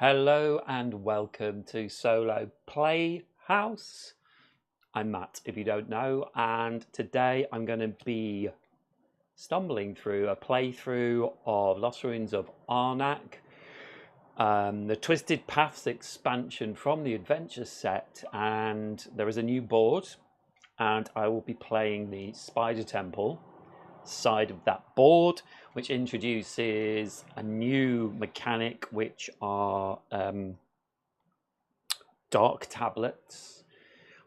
Hello and welcome to Solo Playhouse. I'm Matt, if you don't know, and today I'm going to be stumbling through a playthrough of Lost Ruins of Arnak, the Twisted Paths expansion from the adventure set, and there is a new board, and I will be playing the Spider Temple side of that board, which introduces a new mechanic, which are dark tablets,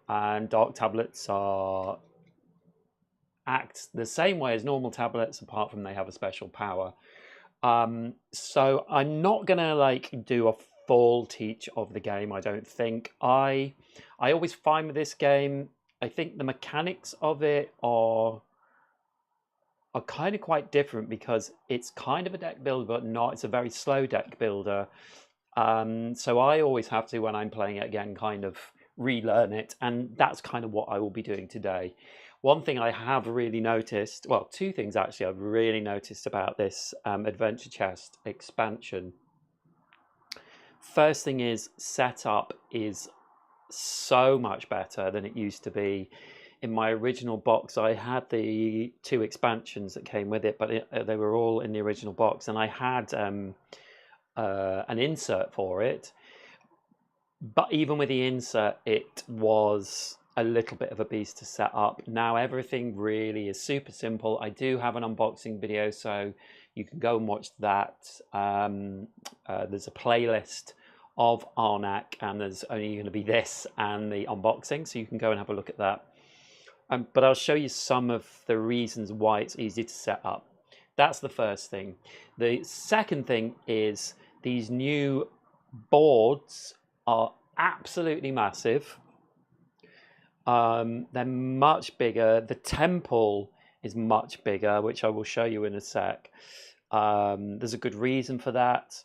and dark tablets are act the same way as normal tablets, apart from they have a special power. So I'm not gonna do a full teach of the game. I don't think I always find with this game, I think the mechanics of it are kind of quite different, because it's kind of a deck builder but not. It's a very slow deck builder. So I always have to, when I'm playing it again, kind of relearn it, and that's kind of what I will be doing today. One thing I have really noticed, well, two things actually I've really noticed about this Adventure Chest expansion. First thing is, setup is so much better than it used to be. In my original box, I had the two expansions that came with it, but they were all in the original box, and I had an insert for it. But even with the insert, it was a little bit of a beast to set up. Now everything really is super simple. I do have an unboxing video, so you can go and watch that. There's a playlist of Arnak, and there's only going to be this and the unboxing, so you can go and have a look at that. But I'll show you some of the reasons why it's easy to set up. That's the first thing. The second thing is these new boards are absolutely massive. They're much bigger. The temple is much bigger, which I will show you in a sec. There's a good reason for that.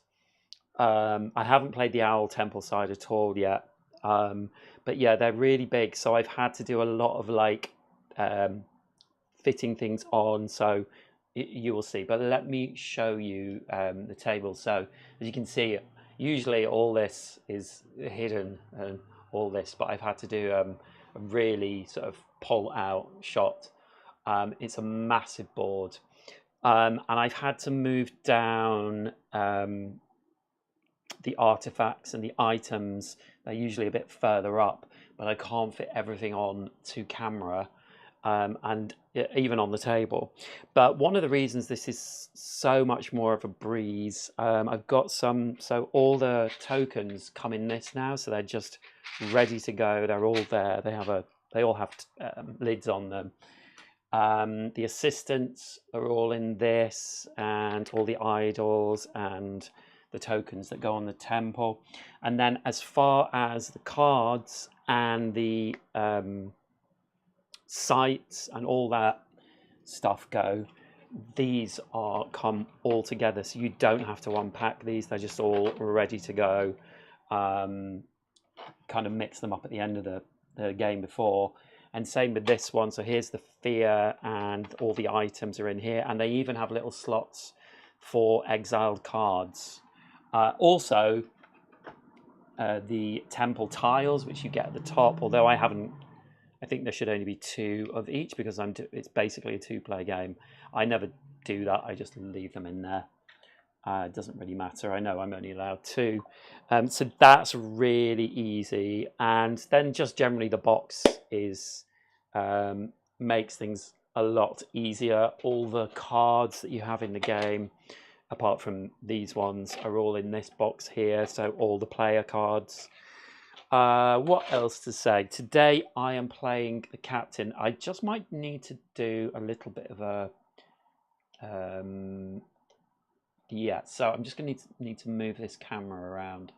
I haven't played the Owl Temple side at all yet. But yeah, they're really big, so I've had to do a lot of fitting things on, so you will see. But let me show you the table. So as you can see, usually all this is hidden and all this, but I've had to do a really sort of pull out shot. It's a massive board, and I've had to move down the artifacts and the items. They're usually a bit further up, but I can't fit everything on to camera, and even on the table. But one of the reasons this is so much more of a breeze, I've got so all the tokens come in this now, so they're just ready to go. They're all there. They all have lids on them. The assistants are all in this, and all the idols and the tokens that go on the temple. And then as far as the cards and the sites and all that stuff go, these come all together, so you don't have to unpack these. They're just all ready to go. Kind of mix them up at the end of the game before. And same with this one. So here's the fear, and all the items are in here, and they even have little slots for exiled cards. Also, the temple tiles, which you get at the top, although I think there should only be 2 of each, because it's basically a 2-player game. I never do that. I just leave them in there. It doesn't really matter. I know I'm only allowed 2. So that's really easy. And then just generally the box makes things a lot easier. All the cards that you have in the game, apart from these ones, are all in this box here. So all the player cards. What else to say? Today I am playing the captain. I just might need to do a little bit of a yeah, so I'm just going to need to move this camera around.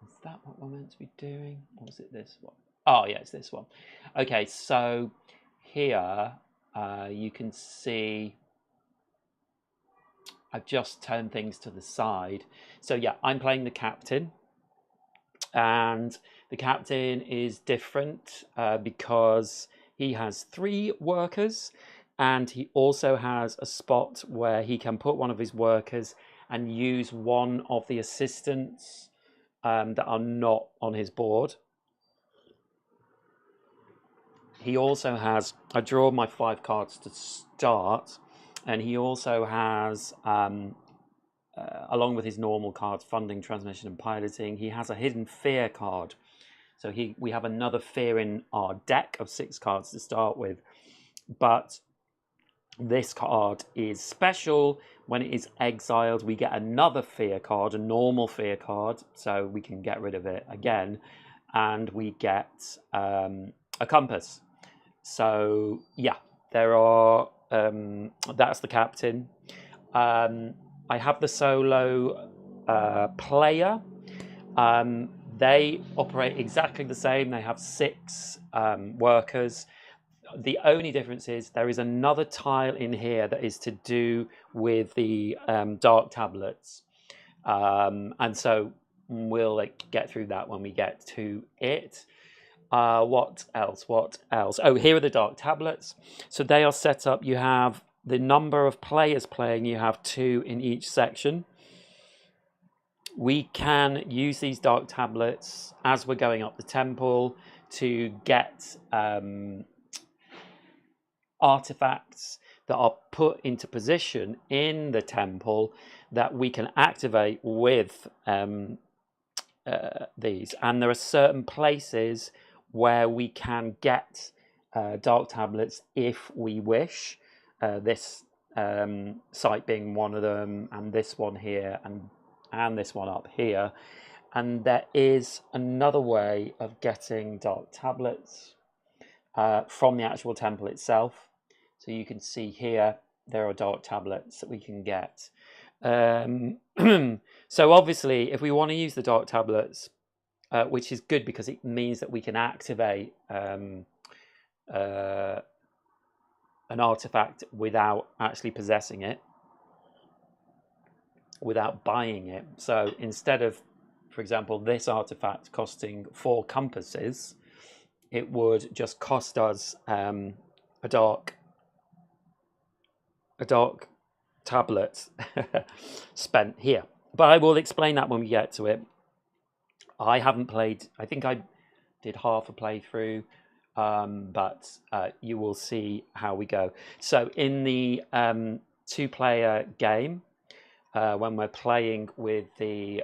Is that what we're meant to be doing? Or is it this one? Oh yeah, it's this one. Okay, so here you can see I've just turned things to the side. So yeah, I'm playing the captain, and the captain is different because he has 3 workers, And he also has a spot where he can put one of his workers and use one of the assistants that are not on his board. He also has, I draw my 5 cards to start, and he also has, along with his normal cards, funding, transmission, and piloting, he has a hidden fear card. So we have another fear in our deck of 6 cards to start with, but this card is special. When it is exiled, we get another fear card, a normal fear card, so we can get rid of it again, and we get a compass. So yeah, there are. That's the captain. I have the solo player. They operate exactly the same. They have 6 workers. The only difference is there is another tile in here that is to do with the dark tablets, and so we'll get through that when we get to it. What else? Oh, here are the dark tablets. So they are set up. You have the number of players playing. You have 2 in each section. We can use these dark tablets as we're going up the temple to get artifacts that are put into position in the temple that we can activate with these. And there are certain places where we can get dark tablets if we wish. This site being one of them, and this one here, and this one up here. And there is another way of getting dark tablets from the actual temple itself. So you can see here, there are dark tablets that we can get. So obviously, if we want to use the dark tablets, which is good because it means that we can activate an artifact without actually possessing it, without buying it. So instead of, for example, this artifact costing 4 compasses, it would just cost us a dark tablet spent here. But I will explain that when we get to it. I haven't played, I think I did half a playthrough, but you will see how we go. So in the 2-player game, when we're playing with the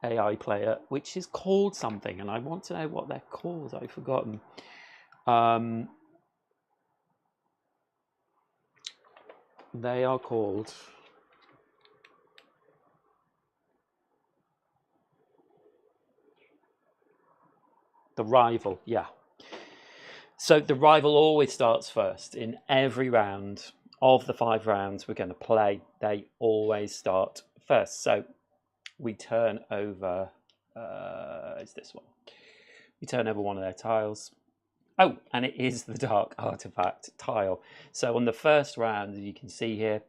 AI player, which is called something, and I want to know what they're called, I've forgotten. They are called the rival, yeah. So the rival always starts first in every round of the 5 rounds we're going to play. They always start first. So we turn over, it's this one. We turn over one of their tiles. Oh, and it is the dark artifact tile. So on the first round, as you can see here,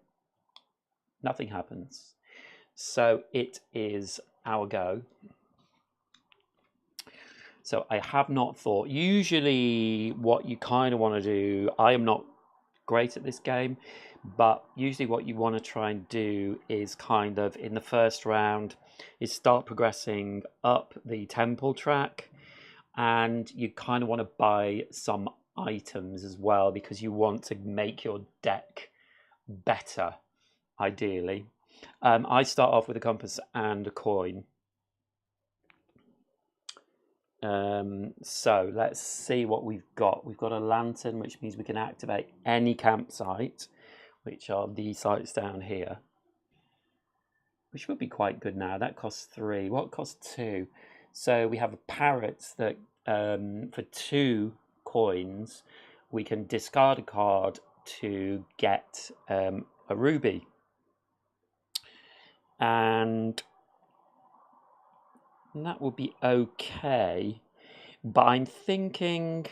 nothing happens. So it is our go. So I have not thought. Usually what you kind of want to do, I am not great at this game, but usually what you want to try and do is kind of in the first round is start progressing up the temple track, and you kind of want to buy some items as well because you want to make your deck better, ideally. I start off with a compass and a coin. So let's see what we've got. We've got a lantern, which means we can activate any campsite, which are these sites down here, which would be quite good now. That costs 3. What costs 2? So we have a parrot that for 2 coins we can discard a card to get a ruby, and that will be okay. But I'm thinking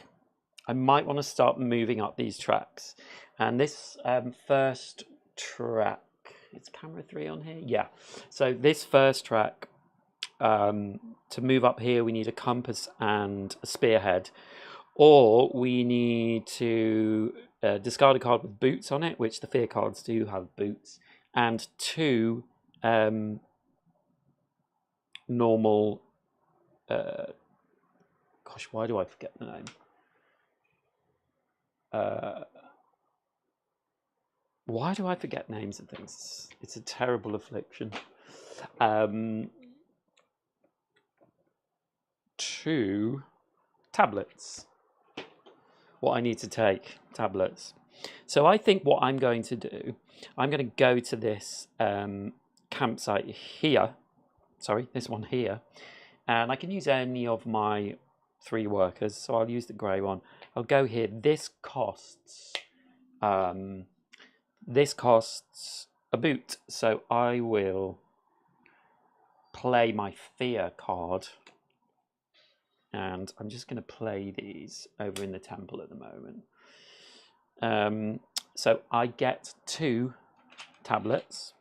I might want to start moving up these tracks. And this first track, is camera 3 on here? Yeah. So this first track, to move up here, we need a compass and a spearhead, or we need to discard a card with boots on it, which the fear cards do have boots, and 2 normal. Gosh, why do I forget the name? Why do I forget names of things? It's a terrible affliction. 2 tablets. What I need to take, tablets. So I think what I'm going to do, I'm going to go to this campsite here. Sorry, this one here. And I can use any of my 3 workers. So I'll use the grey one. I'll go here. This costs a boot. So I will play my fear card. And I'm just going to play these over in the temple at the moment. So I get 2 tablets.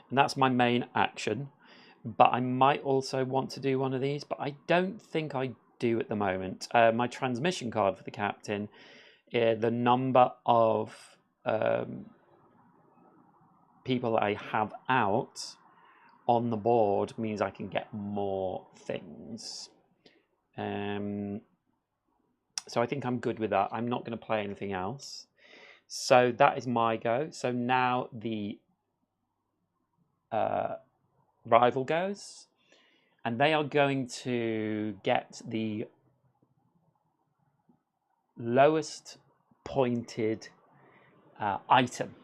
And that's my main action. But I might also want to do one of these, but I don't think I do at the moment. My transmission card for the captain, the number of people I have out on the board means I can get more things. So I think I'm good with that. I'm not going to play anything else. So that is my go. So now the rival goes, and they are going to get the lowest pointed item.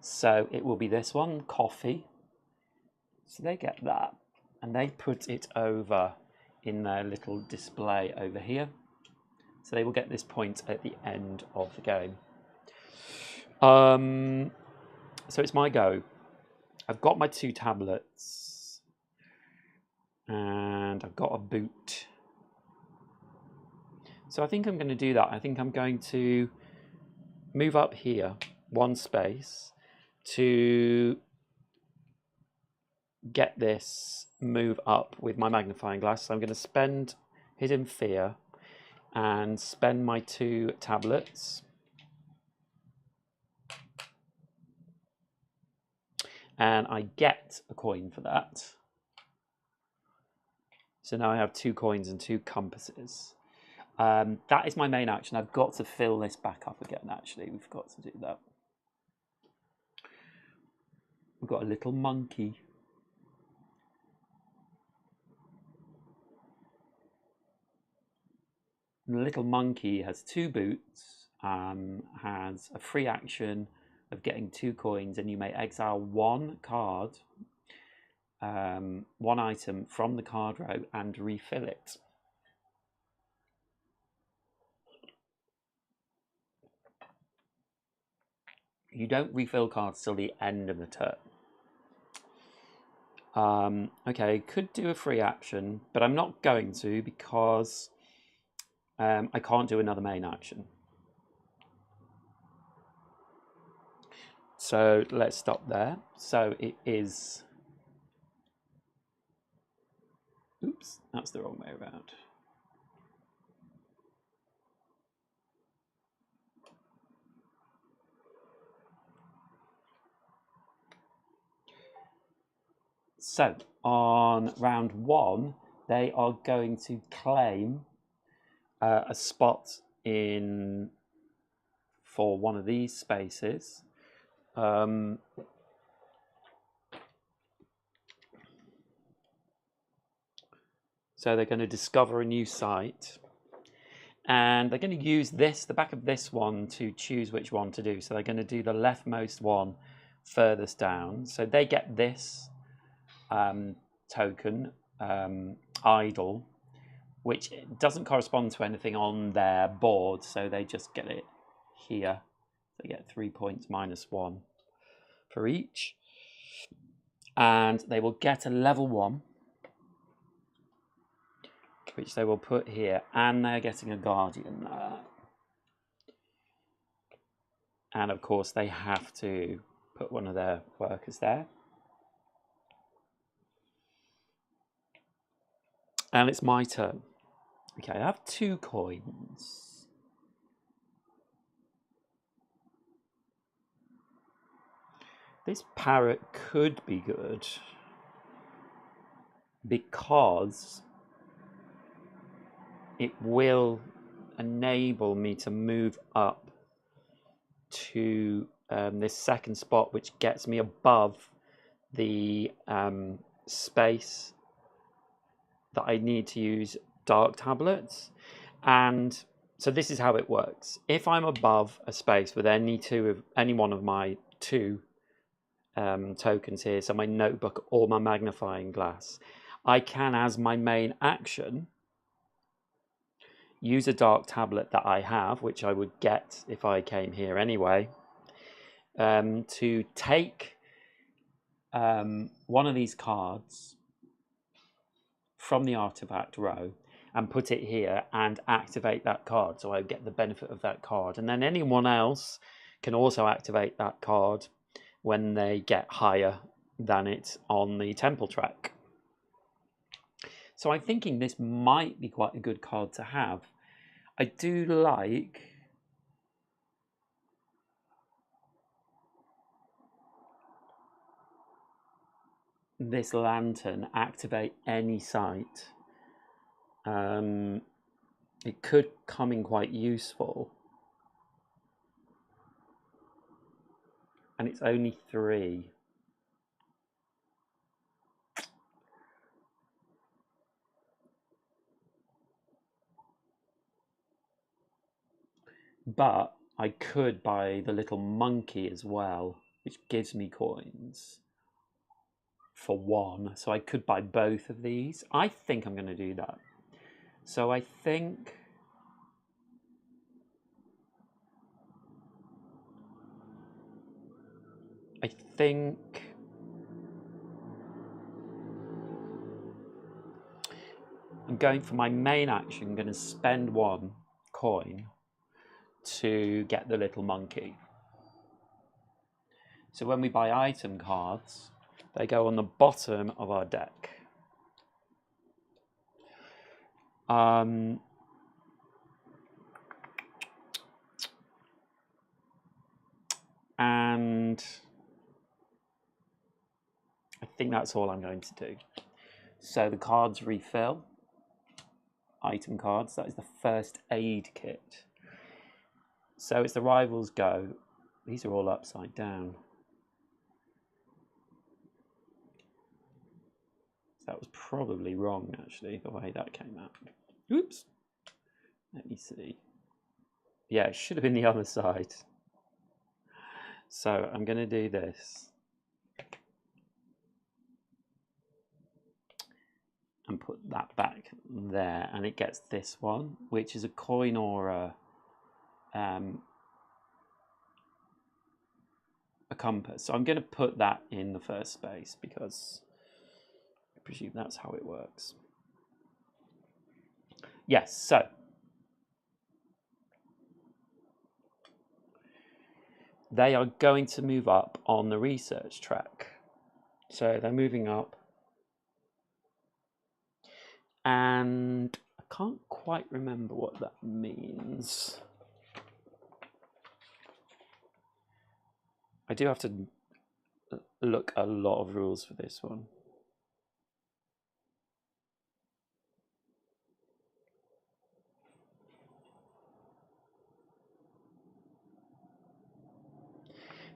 So it will be this one, coffee. So they get that, and they put it over in their little display over here. So they will get this point at the end of the game. So it's my go. I've got my 2 tablets, and I've got a boot. So I think I'm going to do that. I think I'm going to move up here 1 space to get this move up with my magnifying glass. So I'm going to spend Hidden Fear and spend my 2 tablets. And I get a coin for that. So now I have 2 coins and 2 compasses. That is my main action. I've got to fill this back up again, actually. We've got to do that. We've got a little monkey. And the little monkey has 2 boots, has a free action of getting 2 coins, and you may exile 1 card, 1 item from the card row and refill it. You don't refill cards till the end of the turn. Okay, could do a free action, but I'm not going to because I can't do another main action. So let's stop there. So it is... Oops, that's the wrong way around. So on round 1, they are going to claim a spot in for one of these spaces. So they're going to discover a new site, and they're going to use this, the back of this one, to choose which one to do. So they're going to do the leftmost one furthest down. So they get this token, idle, which doesn't correspond to anything on their board. So they just get it here. They get 3 points minus 1 for each. And they will get a level 1, which they will put here, and they're getting a guardian there. And of course they have to put one of their workers there. And it's my turn. Okay, I have 2 coins. This parrot could be good because it will enable me to move up to this second spot, which gets me above the space that I need to use dark tablets. And so this is how it works. If I'm above a space with any one of my 2 tokens here, so my notebook or my magnifying glass, I can, as my main action, use a dark tablet that I have, which I would get if I came here anyway, to take one of these cards from the artifact row and put it here and activate that card, so I get the benefit of that card. And then anyone else can also activate that card when they get higher than it on the temple track. So I'm thinking this might be quite a good card to have. I do like this lantern, activate any site. It could come in quite useful. And it's only 3. But I could buy the little monkey as well, which gives me coins for 1. So I could buy both of these. I think I'm going to do that. So I think I'm going for my main action. I'm going to spend 1 coin to get the little monkey. So when we buy item cards, they go on the bottom of our deck. And I think that's all I'm going to do. So the cards refill. Item cards, that is the first aid kit. So it's the rivals go. These are all upside down. So that was probably wrong, actually, the way that came out. Oops. Let me see. Yeah, it should have been the other side. So I'm going to do this. And put that back there, and it gets this one, which is a coin or a compass. So I'm going to put that in the first space because I presume that's how it works. Yes, so they are going to move up on the research track. So they're moving up. And I can't quite remember what that means. I do have to look a lot of rules for this one.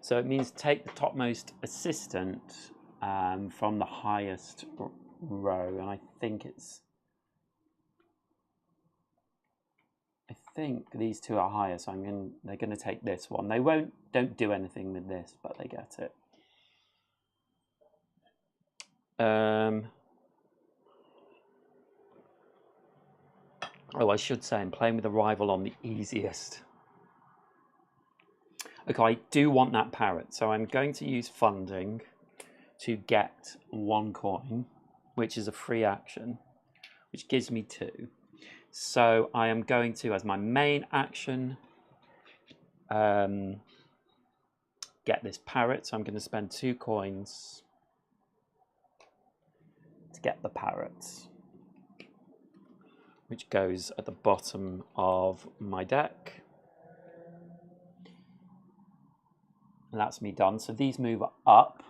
So it means take the topmost assistant from the highest row, and I think these 2 are higher, so they're going to take this one. They don't do anything with this, but they get it. Oh, I should say I'm playing with a rival on the easiest. Okay, I do want that parrot, so I'm going to use funding to get 1 coin, which is a free action, which gives me 2. So I am going to, as my main action, get this parrot. So I'm going to spend 2 coins to get the parrot. which goes at the bottom of my deck. And that's me done. So these move up.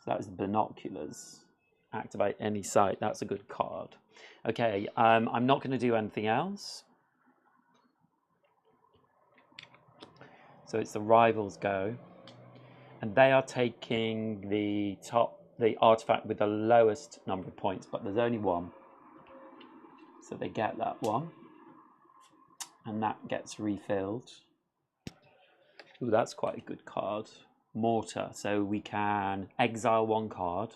So that is the binoculars. Activate any sight. That's a good card. Okay, I'm not going to do anything else. So it's the rivals go. And they are taking the artifact with the lowest number of points, but there's only one. So they get that one. And that gets refilled. Ooh, that's quite a good card. Mortar. So we can exile one card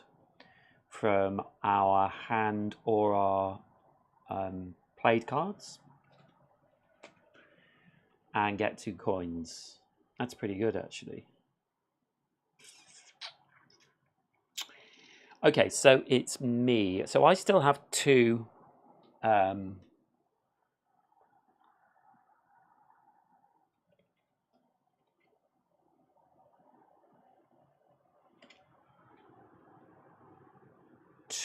from our hand or our played cards and get 2 coins. That's pretty good, actually. Okay, so it's me. So I still have 2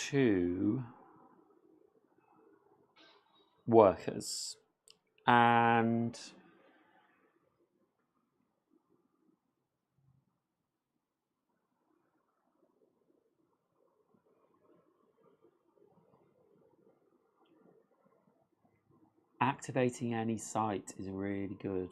2 workers, and activating any sight is really good.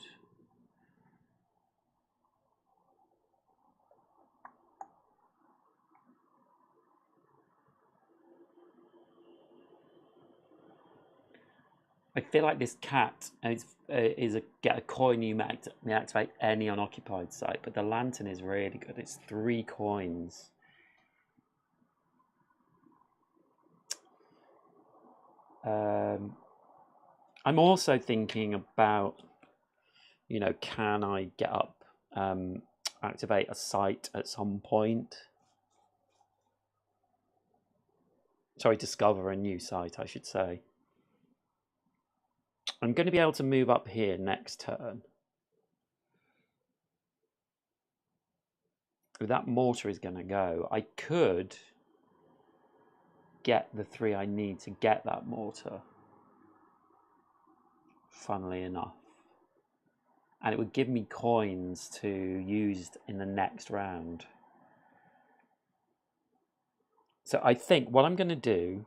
I feel like this cat get a coin. You may activate any unoccupied site, but the lantern is really good. It's 3 coins. I'm also thinking about, you know, can I get up, activate a site at some point? Sorry, discover a new site, I should say. I'm going to be able to move up here next turn. That mortar is going to go. I could get the 3 I need to get that mortar, funnily enough. And it would give me coins to use in the next round. So I think what I'm going to do,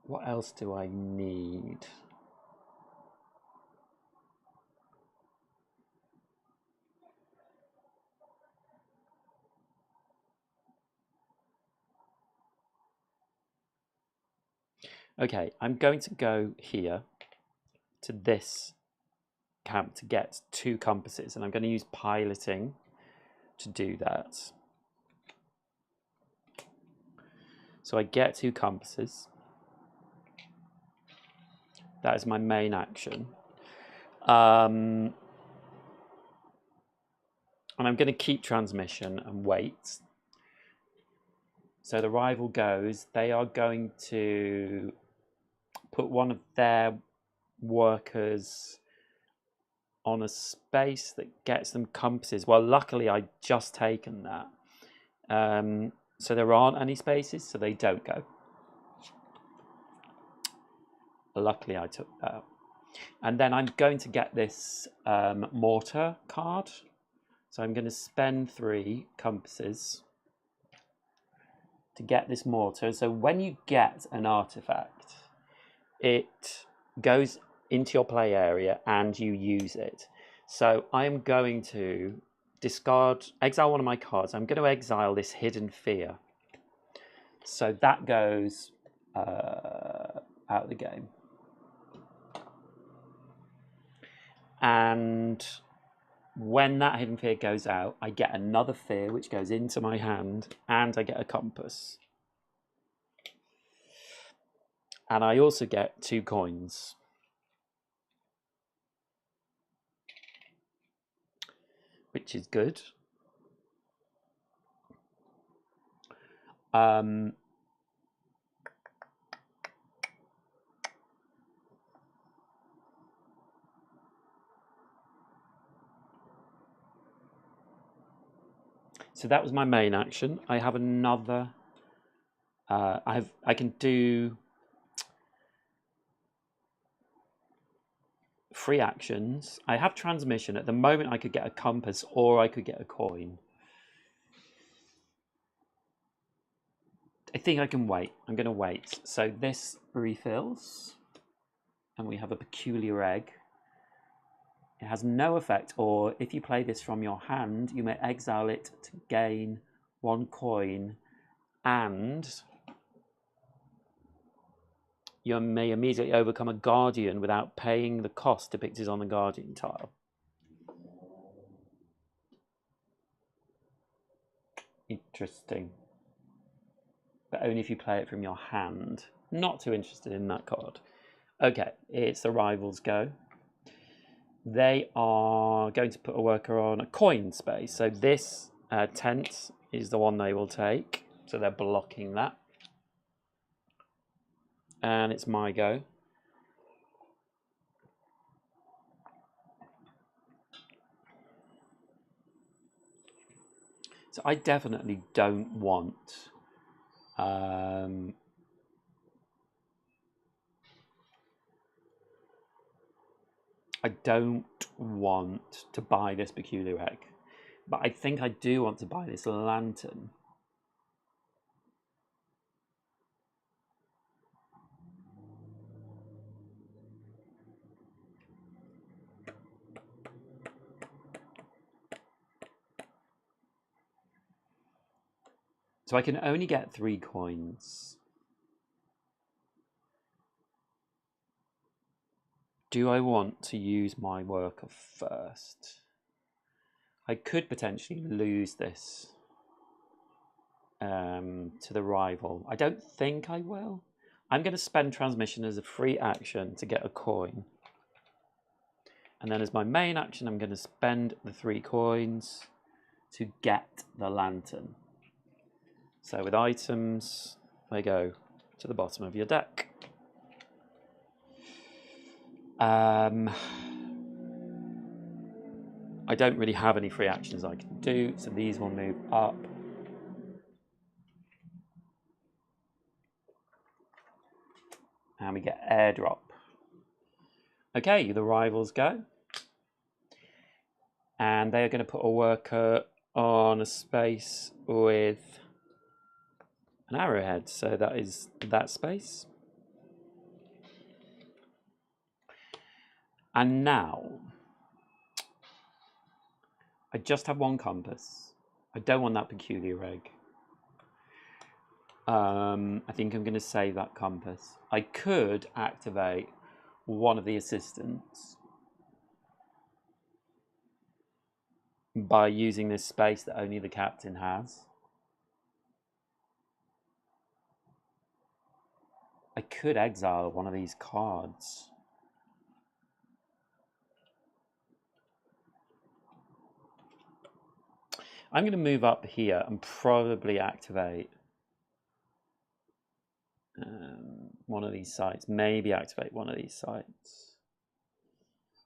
what else do I need? Okay, I'm going to go here to this camp to get 2 compasses, and I'm going to use piloting to do that. So I get 2 compasses. That is my main action. And I'm going to keep transmission and wait. So the rival goes. They are going to put one of their workers on a space that gets them compasses. Well, luckily I'd just taken that. So there aren't any spaces, so they don't go. Luckily I took that. And then I'm going to get this mortar card. So I'm going to spend 3 compasses to get this mortar. So when you get an artifact, it goes into your play area and you use it. So I'm going to exile one of my cards. I'm going to exile this Hidden Fear. So that goes out of the game. And when that Hidden Fear goes out, I get another fear which goes into my hand, and I get a compass. And I also get 2 coins. Which is good. So that was my main action. I have another. I can do 3 actions. I have transmission. At the moment, I could get a compass or I could get a coin. I think I can wait. I'm going to wait. So this refills, and we have a peculiar egg. It has no effect, or if you play this from your hand, you may exile it to gain 1 coin, and you may immediately overcome a guardian without paying the cost depicted on the guardian tile. Interesting. But only if you play it from your hand. Not too interested in that card. Okay, it's the rivals' go. They are going to put a worker on a coin space. So this tent is the one they will take. So they're blocking that. And it's my go. So I definitely don't want I don't want to buy this peculiar egg, but I think I do want to buy this lantern. So I can only get 3 coins. Do I want to use my worker first? I could potentially lose this to the rival. I don't think I will. I'm going to spend transmission as a free action to get a coin. And then as my main action, I'm going to spend the 3 coins to get the lantern. So with items, they go to the bottom of your deck. I don't really have any free actions I can do, so these will move up. And we get airdrop. Okay, the rivals go. And they are going to put a worker on a space with an arrowhead. So that is that space. And now, I just have 1 compass. I don't want that peculiar egg. I think I'm going to save that compass. I could activate one of the assistants by using this space that only the captain has. I could exile one of these cards. I'm going to move up here and probably activate one of these sites. Maybe activate one of these sites.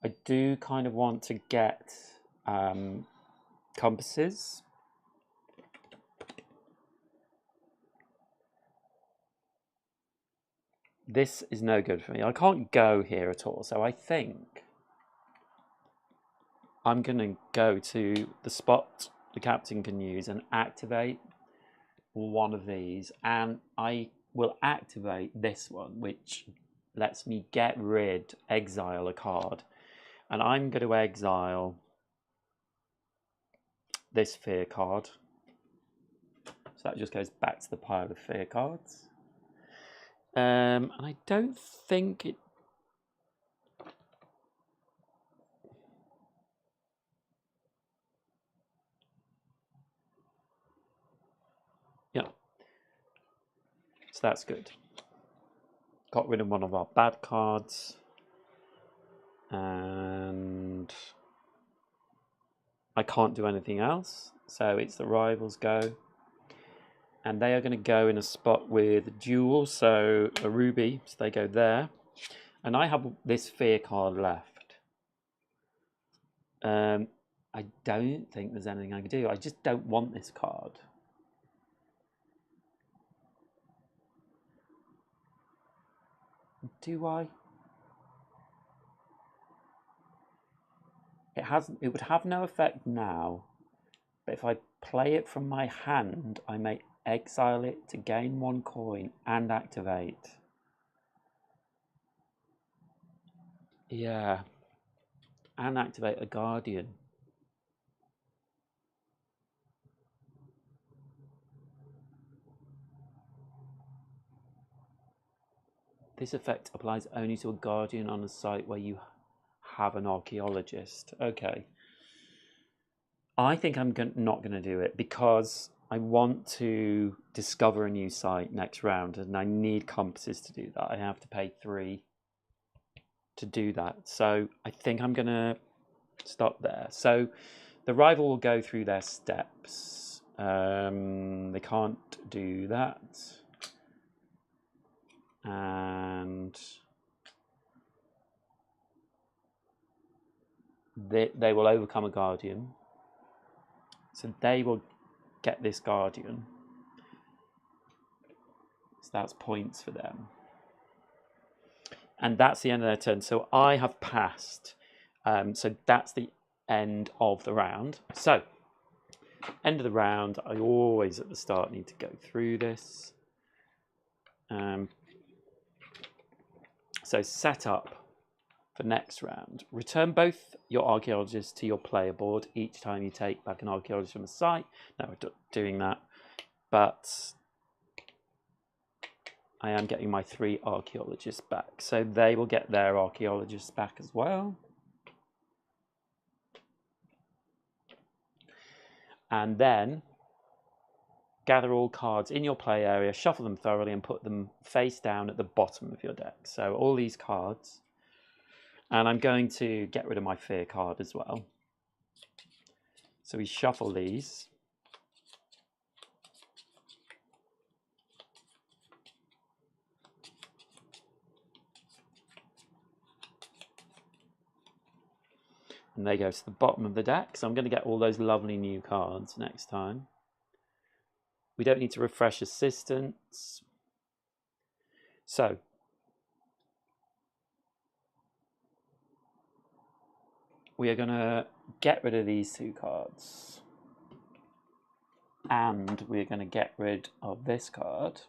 I do kind of want to get compasses. This is no good for me. I can't go here at all. So I think I'm going to go to the spot the captain can use and activate one of these. And I will activate this one, which lets me exile a card. And I'm going to exile this fear card. So that just goes back to the pile of fear cards. And I don't think it... Yeah. So that's good. Got rid of one of our bad cards. And I can't do anything else. So it's the rivals' go. And they are going to go in a spot with Jewel, so a ruby, so they go there. And I have this fear card left. I don't think there's anything I can do. I just don't want this card. Do I? It would have no effect now, but if I play it from my hand, I may exile it to gain 1 coin and activate. Yeah. And activate a Guardian. This effect applies only to a Guardian on a site where you have an Archaeologist. Okay. I think I'm not going to do it because I want to discover a new site next round and I need compasses to do that. I have to pay 3 to do that. So I think I'm going to stop there. So the rival will go through their steps. They can't do that. And they will overcome a Guardian. So they will get this Guardian. So that's points for them. And that's the end of their turn. So I have passed. So that's the end of the round. So, end of the round. I always at the start need to go through this. So set up for next round. Return both your archaeologists to your player board each time you take back an archaeologist from a site. No, we're not doing that. But I am getting my 3 archaeologists back. So they will get their archaeologists back as well. And then gather all cards in your play area, shuffle them thoroughly and put them face down at the bottom of your deck. So all these cards. And I'm going to get rid of my fear card as well. So we shuffle these. And they go to the bottom of the deck. So I'm going to get all those lovely new cards next time. We don't need to refresh assistants. So we are going to get rid of these 2 cards. And we're going to get rid of this card.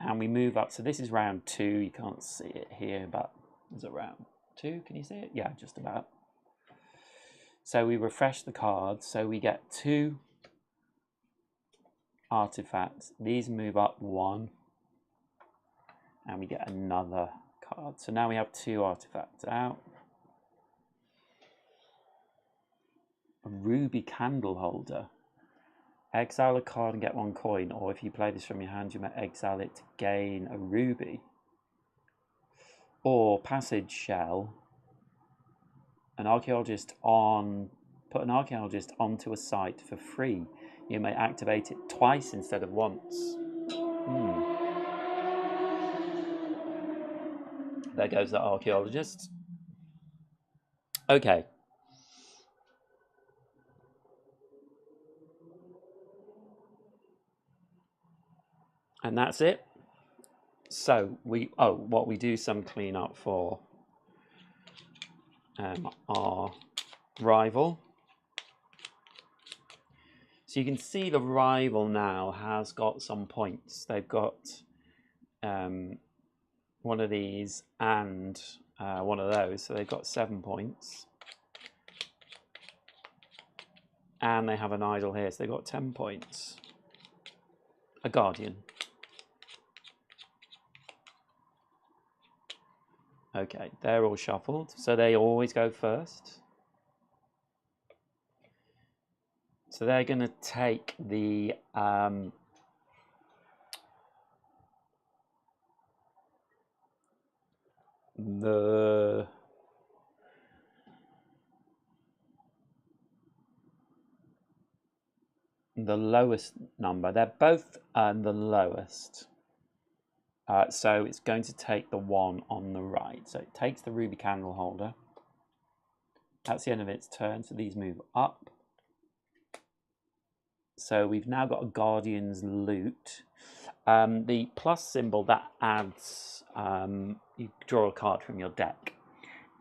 And we move up. So this is round 2. You can't see it here, but is it round 2? Can you see it? Yeah, just about. So we refresh the cards. So we get 2 artifacts. These move up 1. And we get another card. So now we have 2 artifacts out. A ruby candle holder. Exile a card and get 1 coin, or if you play this from your hand, you may exile it to gain a ruby. Or passage shell. Put an archaeologist onto a site for free. You may activate it twice instead of once. There goes the archaeologist. Okay. And that's it. So what we do some cleanup for our rival. So you can see the rival now has got some points. They've got one of these and one of those. So they've got 7 points. And they have an idol here. So they've got 10 points. A Guardian. Okay, they're all shuffled. So they always go first. So they're going to take the lowest number. They're both the lowest. So it's going to take the one on the right. So it takes the ruby candle holder. That's the end of its turn, so these move up. So we've now got a Guardian's Loot. The plus symbol, that adds, you draw a card from your deck.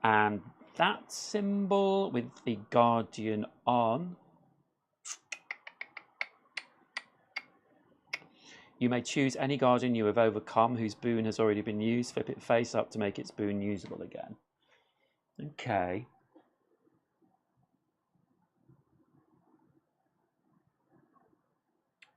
And that symbol with the Guardian on, you may choose any Guardian you have overcome whose boon has already been used. Flip it face up to make its boon usable again. Okay.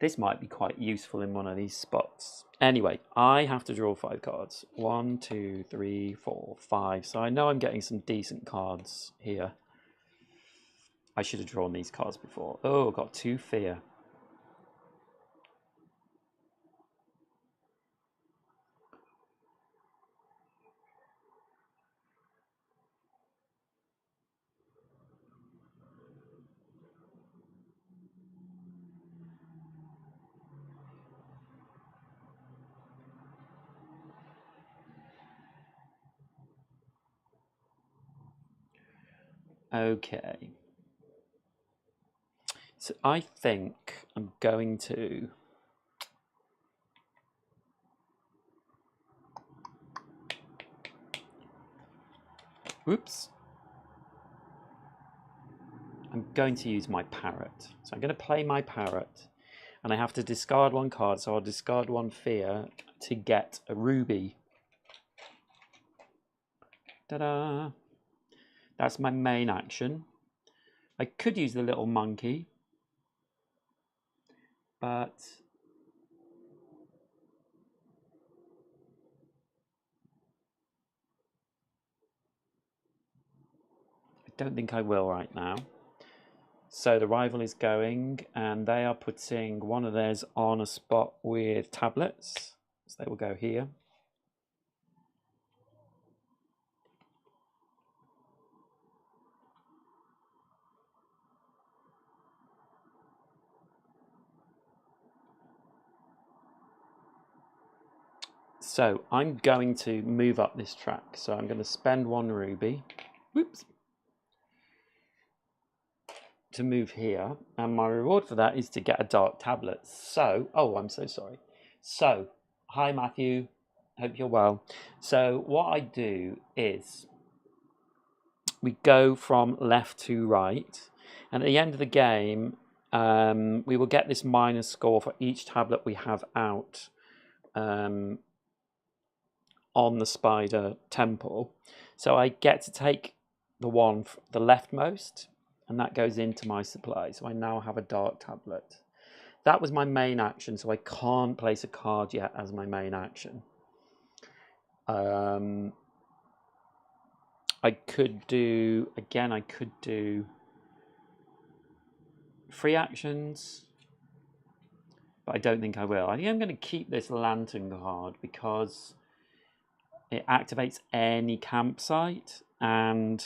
This might be quite useful in one of these spots. Anyway, I have to draw 5 cards. 1, 2, 3, 4, 5. So I know I'm getting some decent cards here. I should have drawn these cards before. Oh, I've got 2 fear. Okay. So I think I'm going to... Oops. I'm going to use my parrot. So I'm going to play my parrot. And I have to discard 1 card. So I'll discard 1 fear to get a ruby. Ta-da! That's my main action. I could use the little monkey. But... I don't think I will right now. So the rival is going, and they are putting one of theirs on a spot with tablets. So they will go here. So I'm going to move up this track. So I'm going to spend 1 ruby. Whoops. To move here, and my reward for that is to get a dark tablet. So, oh, I'm so sorry. So, hi Matthew, hope you're well. So what I do is we go from left to right, and at the end of the game, we will get this minus score for each tablet we have out on the spider temple. So I get to take the one, the leftmost, and that goes into my supply. So I now have a dark tablet. That was my main action, so I can't place a card yet as my main action. I could do, again, I could do 3 actions, but I don't think I will. I think I'm going to keep this lantern card because it activates any campsite, and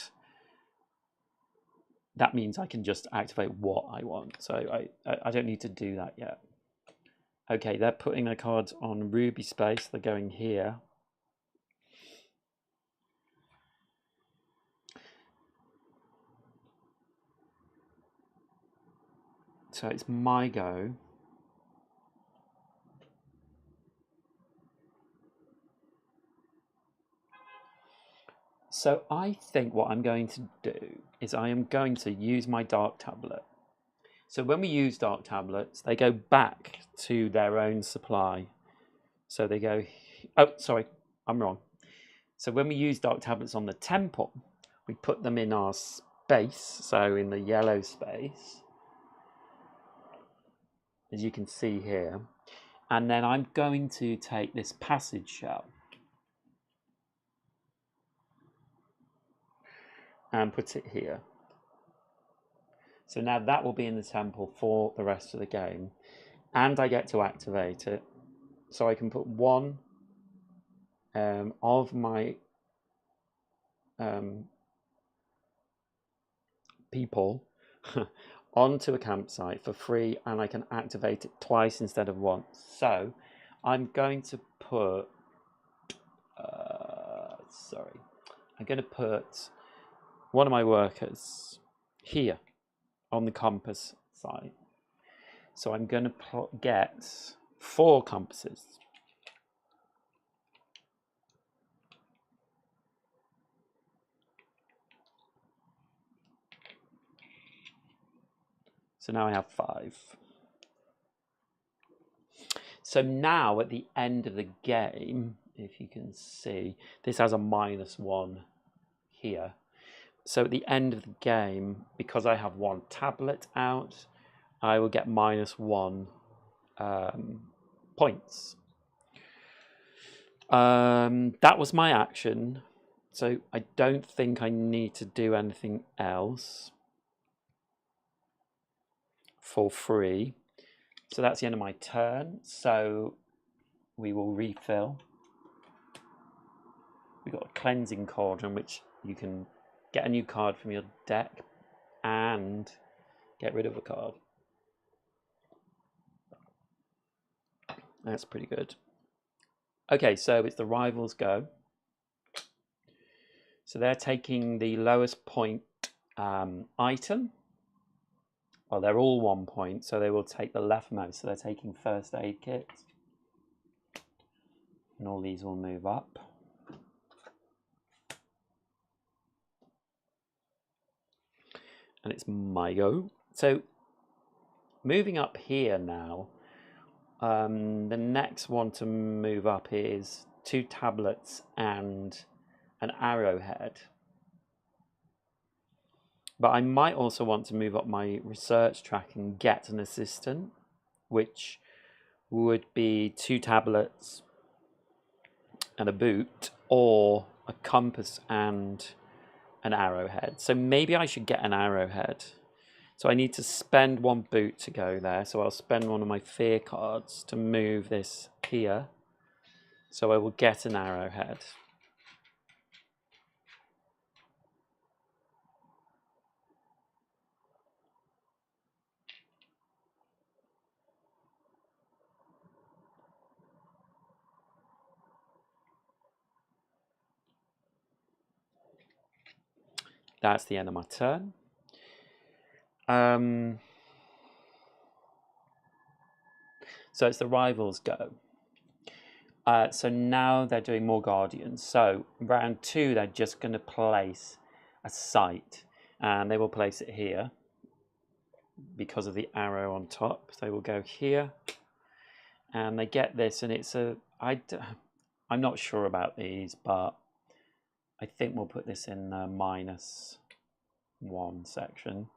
that means I can just activate what I want. So I don't need to do that yet. Okay, they're putting their cards on ruby space. They're going here. So it's my go. So I think what I'm going to do is I am going to use my dark tablet. So when we use dark tablets, they go back to their own supply. So they go, oh, sorry, I'm wrong. So when we use dark tablets on the temple, we put them in our space, so in the yellow space, as you can see here. And then I'm going to take this passage shell and put it here. So now that will be in the temple for the rest of the game. And I get to activate it. So I can put 1 of my people onto a campsite for free, and I can activate it twice instead of once. So I'm going to put, I'm going to put one of my workers here on the compass side. So I'm going to get 4 compasses. So now I have 5. So now at the end of the game, if you can see, this has a -1 here. So at the end of the game, because I have 1 tablet out, I will get -1 points. That was my action. So I don't think I need to do anything else for free. So that's the end of my turn. So we will refill. We've got a cleansing cauldron, which you can get a new card from your deck and get rid of a card. That's pretty good. Okay, so it's the rivals' go. So they're taking the lowest point item. Well, they're all 1 point, so they will take the leftmost. So they're taking first aid kit. And all these will move up. And it's my go. So moving up here now, the next one to move up is 2 tablets and an arrowhead. But I might also want to move up my research track and get an assistant, which would be 2 tablets and a boot, or a compass and an arrowhead. So maybe I should get an arrowhead. So I need to spend 1 boot to go there. So I'll spend one of my fear cards to move this here. So I will get an arrowhead. That's the end of my turn. So it's the rivals' go. So now they're doing more guardians. So round 2, they're just going to place a site, and they will place it here because of the arrow on top. So they will go here, and they get this, and it's a. I'm not sure about these, but I think we'll put this in the -1 section.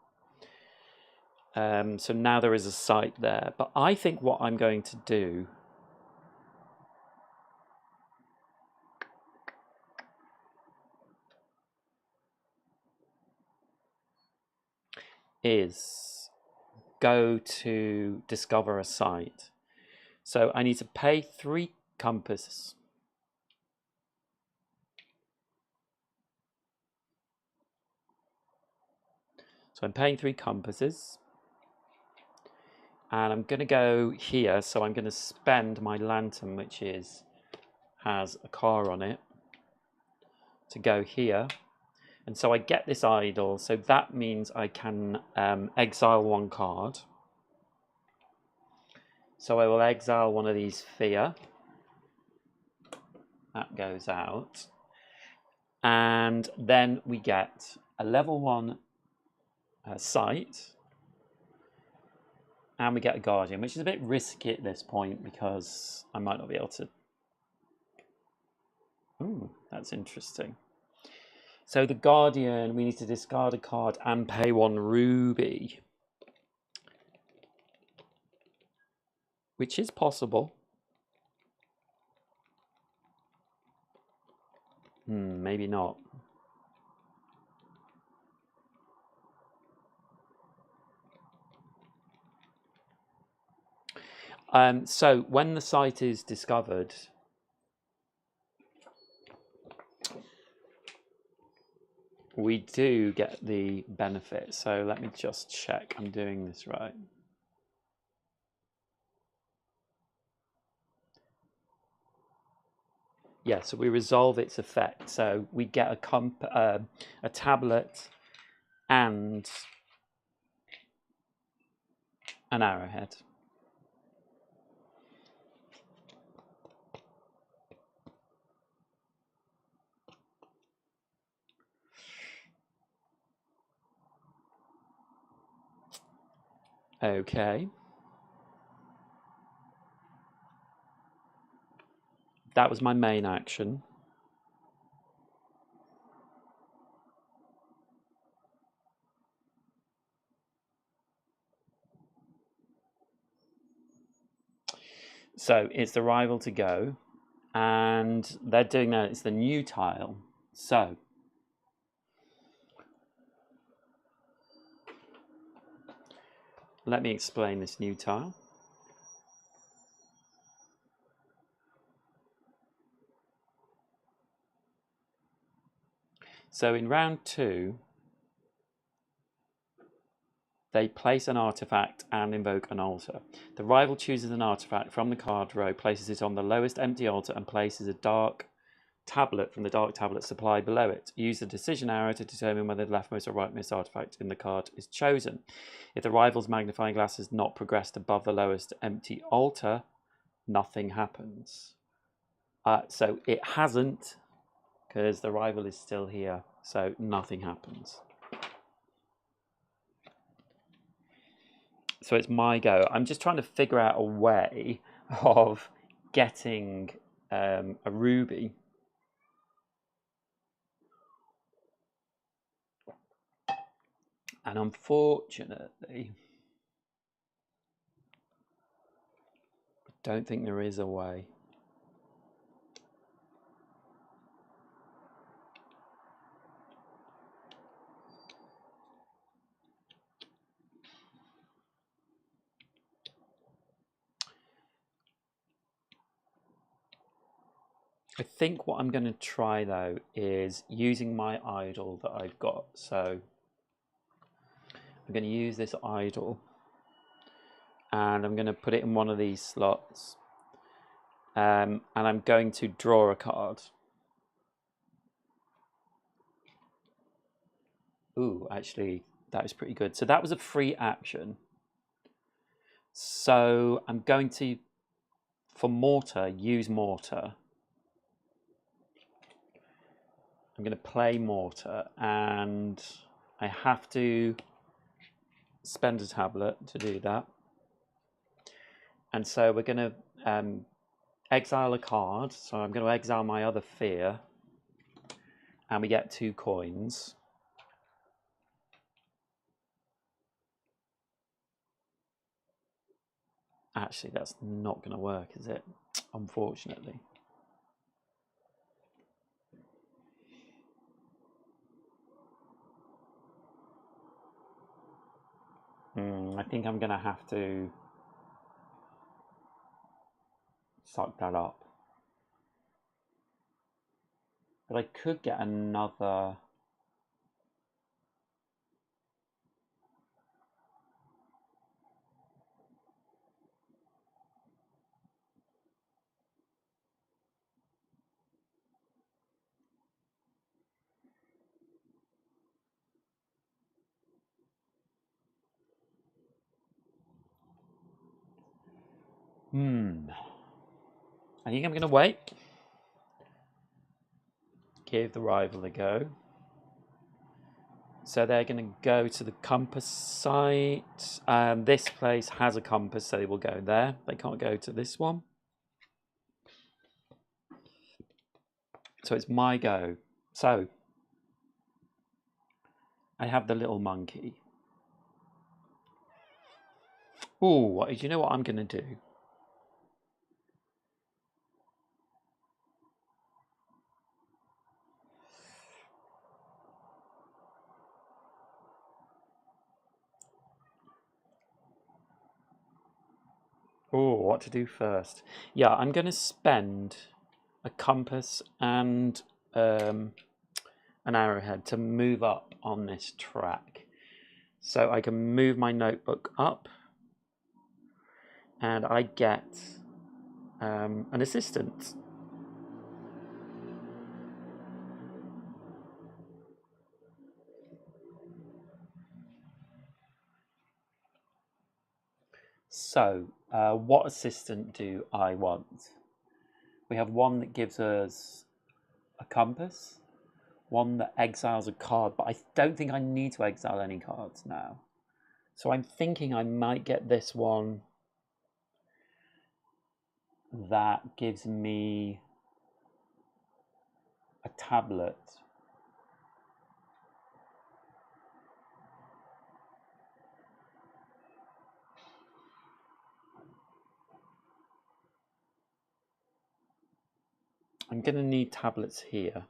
So now there is a site there, but I think what I'm going to do is go to discover a site. So I need to pay 3 compasses. So I'm paying 3 compasses. And I'm going to go here, so I'm going to spend my lantern, which has a car on it, to go here. And so I get this idol, so that means I can exile 1 card. So I will exile one of these fear. That goes out. And then we get a level 1 site. And we get a guardian, which is a bit risky at this point because I might not be able to. Ooh, that's interesting. So the guardian, we need to discard a card and pay 1 ruby, which is possible. Maybe not. So when the site is discovered, we do get the benefit. So let me just check I'm doing this right. Yeah, so we resolve its effect. So we get a tablet and an arrowhead. Okay. That was my main action. So it's the rival to go, and they're doing that. It's the new tile. So let me explain this new tile. So in round 2, they place an artifact and invoke an altar. The rival chooses an artifact from the card row, places it on the lowest empty altar, and places a dark tablet from the dark tablet supply below it. Use the decision arrow to determine whether the leftmost or rightmost artifact in the card is chosen. If the rival's magnifying glass has not progressed above the lowest empty altar, nothing happens. So it hasn't, because the rival is still here, so nothing happens. So it's my go. I'm just trying to figure out a way of getting a ruby. And unfortunately, I don't think there is a way. I think what I'm going to try though is using my idol that I've got. So I'm going to use this idol and I'm going to put it in one of these slots, and I'm going to draw a card. Ooh, actually that was pretty good. So that was a free action. So I'm going to, for mortar, use mortar. I'm going to play mortar, and I have to spend a tablet to do that. And so we're going to exile a card. So I'm going to exile my other fear, and we get 2 coins. Actually, that's not going to work, is it? Unfortunately. I think I'm going to have to suck that up. But I could get another... I think I'm going to wait. Give the rival a go. So they're going to go to the compass site. This place has a compass, so they will go there. They can't go to this one. So it's my go. So I have the little monkey. Ooh, do you know what I'm going to do? Oh, what to do first? Yeah, I'm going to spend a compass and an arrowhead to move up on this track. So I can move my notebook up, and I get an assistant. So, what assistant do I want? We have one that gives us a compass, one that exiles a card, but I don't think I need to exile any cards now. So I'm thinking I might get this one that gives me a tablet. I'm going to need tablets here.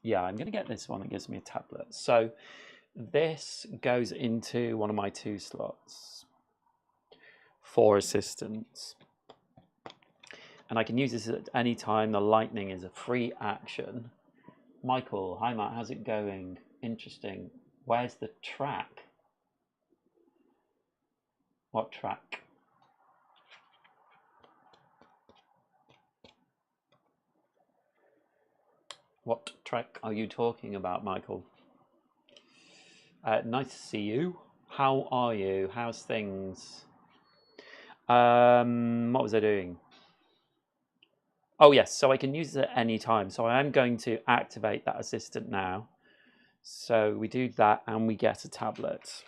Yeah, I'm going to get this one that gives me a tablet. So this goes into one of my 2 slots for assistants. And I can use this at any time. The lightning is a free action. Michael, hi Matt, how's it going? Interesting. Where's the track? What track? What track are you talking about, Michael? Nice to see you. How are you? How's things? What was I doing? Oh yes, so I can use it at any time. So I am going to activate that assistant now. So we do that and we get a tablet.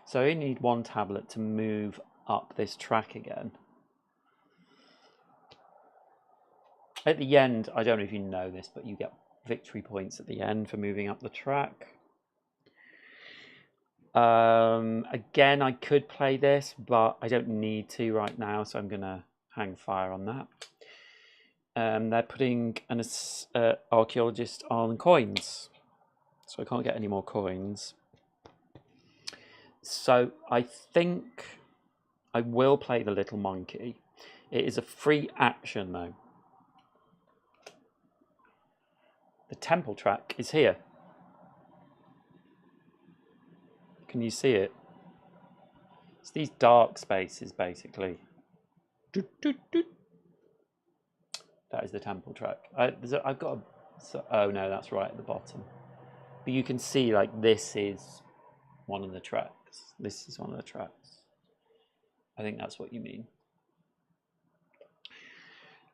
So I only need 1 tablet to move up this track again. At the end, I don't know if you know this, but you get victory points at the end for moving up the track. Again, I could play this, but I don't need to right now, so I'm going to hang fire on that. They're putting an archaeologist on coins, so I can't get any more coins. So I think I will play the little monkey. It is a free action though. The temple track is here. Can you see it? It's these dark spaces basically. That is the temple track. I've got oh no, that's right at the bottom. But you can see like this is one of the tracks. This is one of the tracks. I think that's what you mean.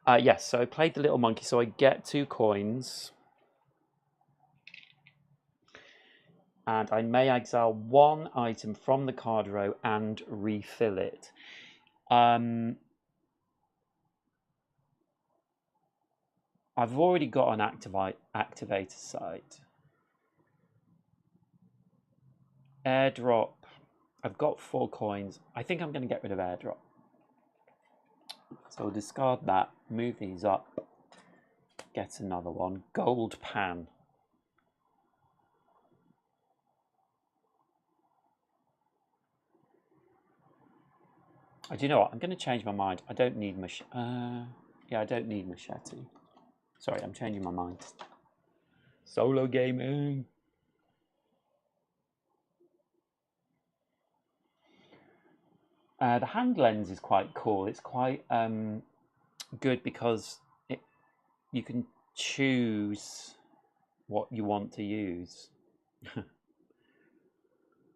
Yes, so I played the little monkey, so I get 2 coins. And I may exile 1 item from the card row and refill it. I've already got an activator site. Airdrop. I've got 4 coins. I think I'm going to get rid of airdrop. So I'll discard that, move these up, get another one. Gold pan. Do you know what? I'm going to change my mind. I don't need yeah, I don't need machete. Sorry, I'm changing my mind. Solo gaming. The hand lens is quite cool. It's quite good because you can choose what you want to use.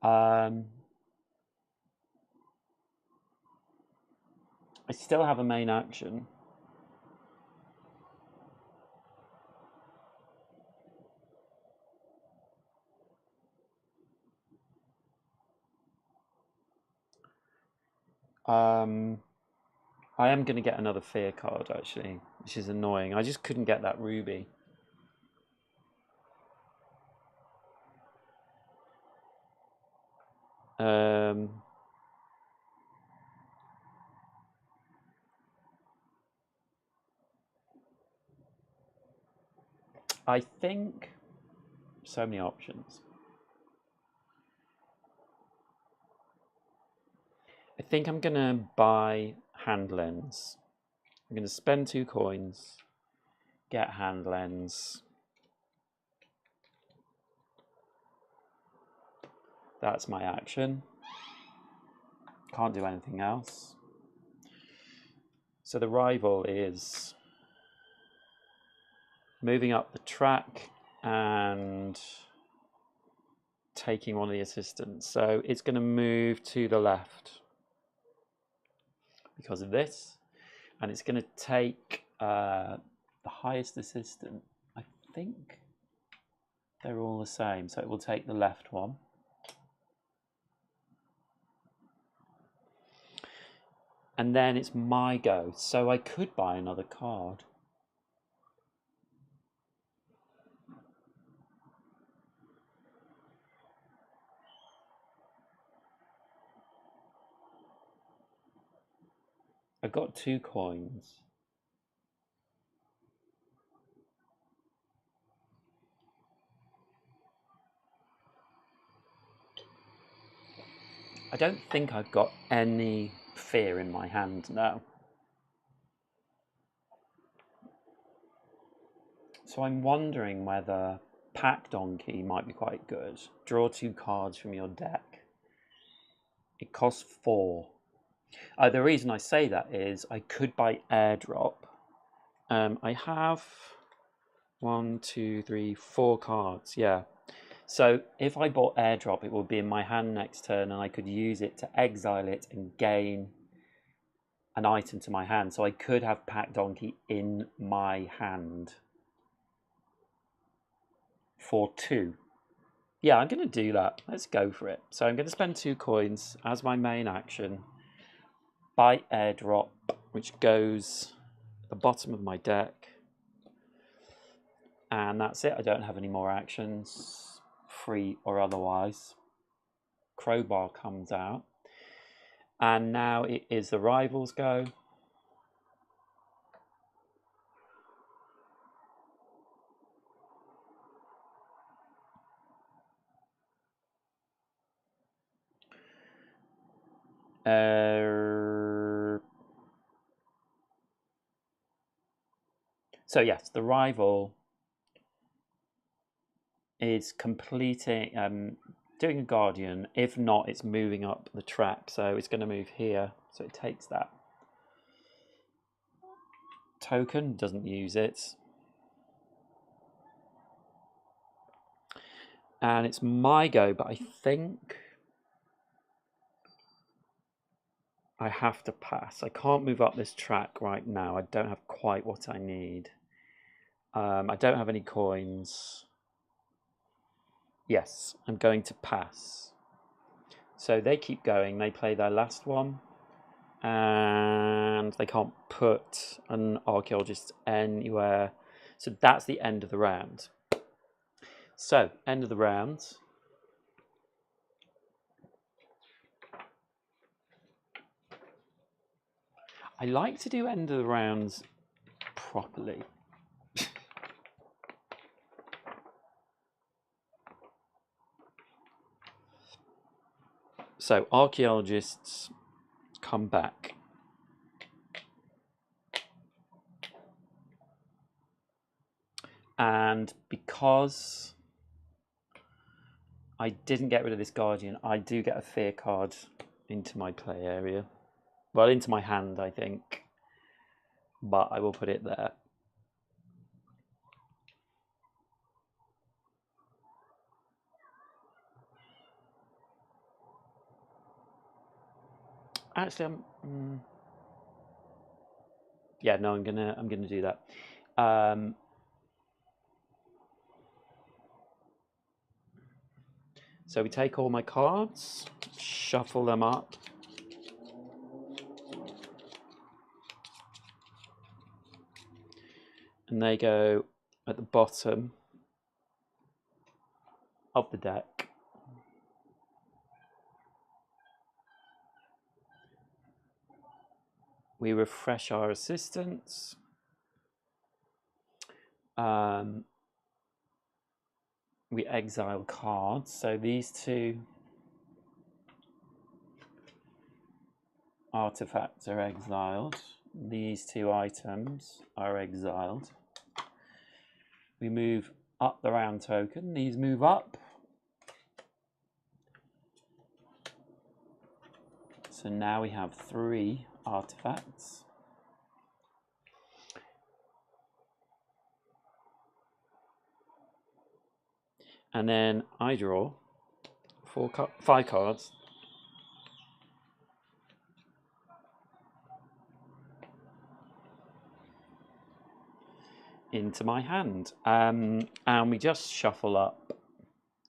I still have a main action. I am going to get another fear card actually, which is annoying. I just couldn't get that ruby. I think so many options. I think I'm going to buy hand lens. I'm going to spend 2 coins, get hand lens. That's my action. Can't do anything else. So the rival is moving up the track and taking one of the assistants. So it's going to move to the left because of this. And it's going to take the highest assistant. I think they're all the same. So it will take the left one. And then it's my go. So I could buy another card. I've got 2 coins. I don't think I've got any fear in my hand now. So I'm wondering whether Pack Donkey might be quite good. Draw 2 cards from your deck. It costs 4. The reason I say that is I could buy Airdrop. I have 1, 2, 3, 4 cards, yeah. So if I bought Airdrop, it would be in my hand next turn, and I could use it to exile it and gain an item to my hand. So I could have Pack Donkey in my hand for 2. Yeah, I'm going to do that. Let's go for it. So I'm going to spend 2 coins as my main action. Buy Airdrop, which goes at the bottom of my deck. And that's it. I don't have any more actions, free or otherwise. Crowbar comes out. And now it is the Rivals go. So yes, the rival is completing, doing a Guardian. If not, it's moving up the track. So it's going to move here. So it takes that token, doesn't use it. And it's my go, but I think I have to pass. I can't move up this track right now. I don't have quite what I need. I don't have any coins. Yes, I'm going to pass. So they keep going. They play their last one. And they can't put an archaeologist anywhere. So that's the end of the round. So, end of the round. I like to do end of the rounds properly. So, archaeologists come back. And because I didn't get rid of this Guardian, I do get a fear card into my play area. Well, into my hand, I think. But I will put it there. Actually, yeah, no, I'm gonna do that. So we take all my cards, shuffle them up. And they go at the bottom of the deck. We refresh our assistants. We exile cards. So these 2 artifacts are exiled. These 2 items are exiled. We move up the round token. These move up. So now we have 3 artifacts. And then I draw 5 cards. Into my hand. And we just shuffle up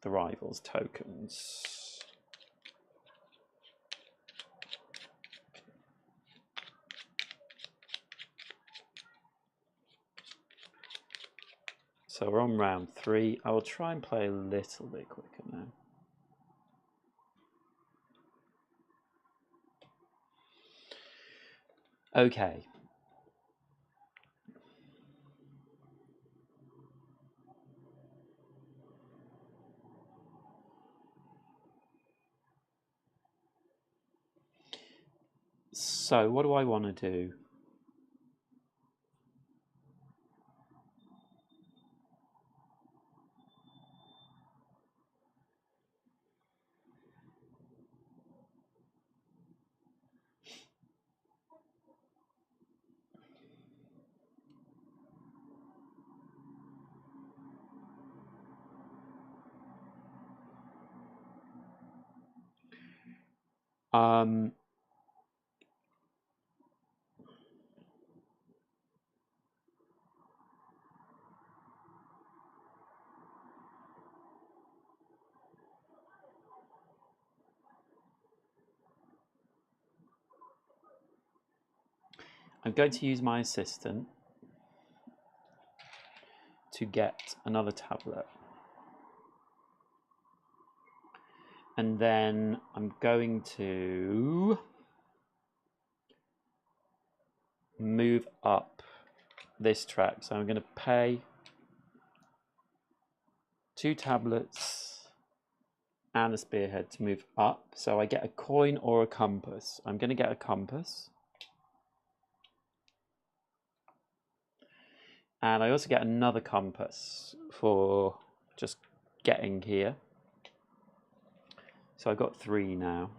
the rivals tokens. So we're on round 3. I will try and play a little bit quicker now. Okay. So what do I want to do? I'm going to use my assistant to get another tablet. And then I'm going to move up this track. So I'm going to pay 2 tablets and a spearhead to move up. So I get a coin or a compass. I'm going to get a compass. And I also get another compass for just getting here. So I've got 3 now.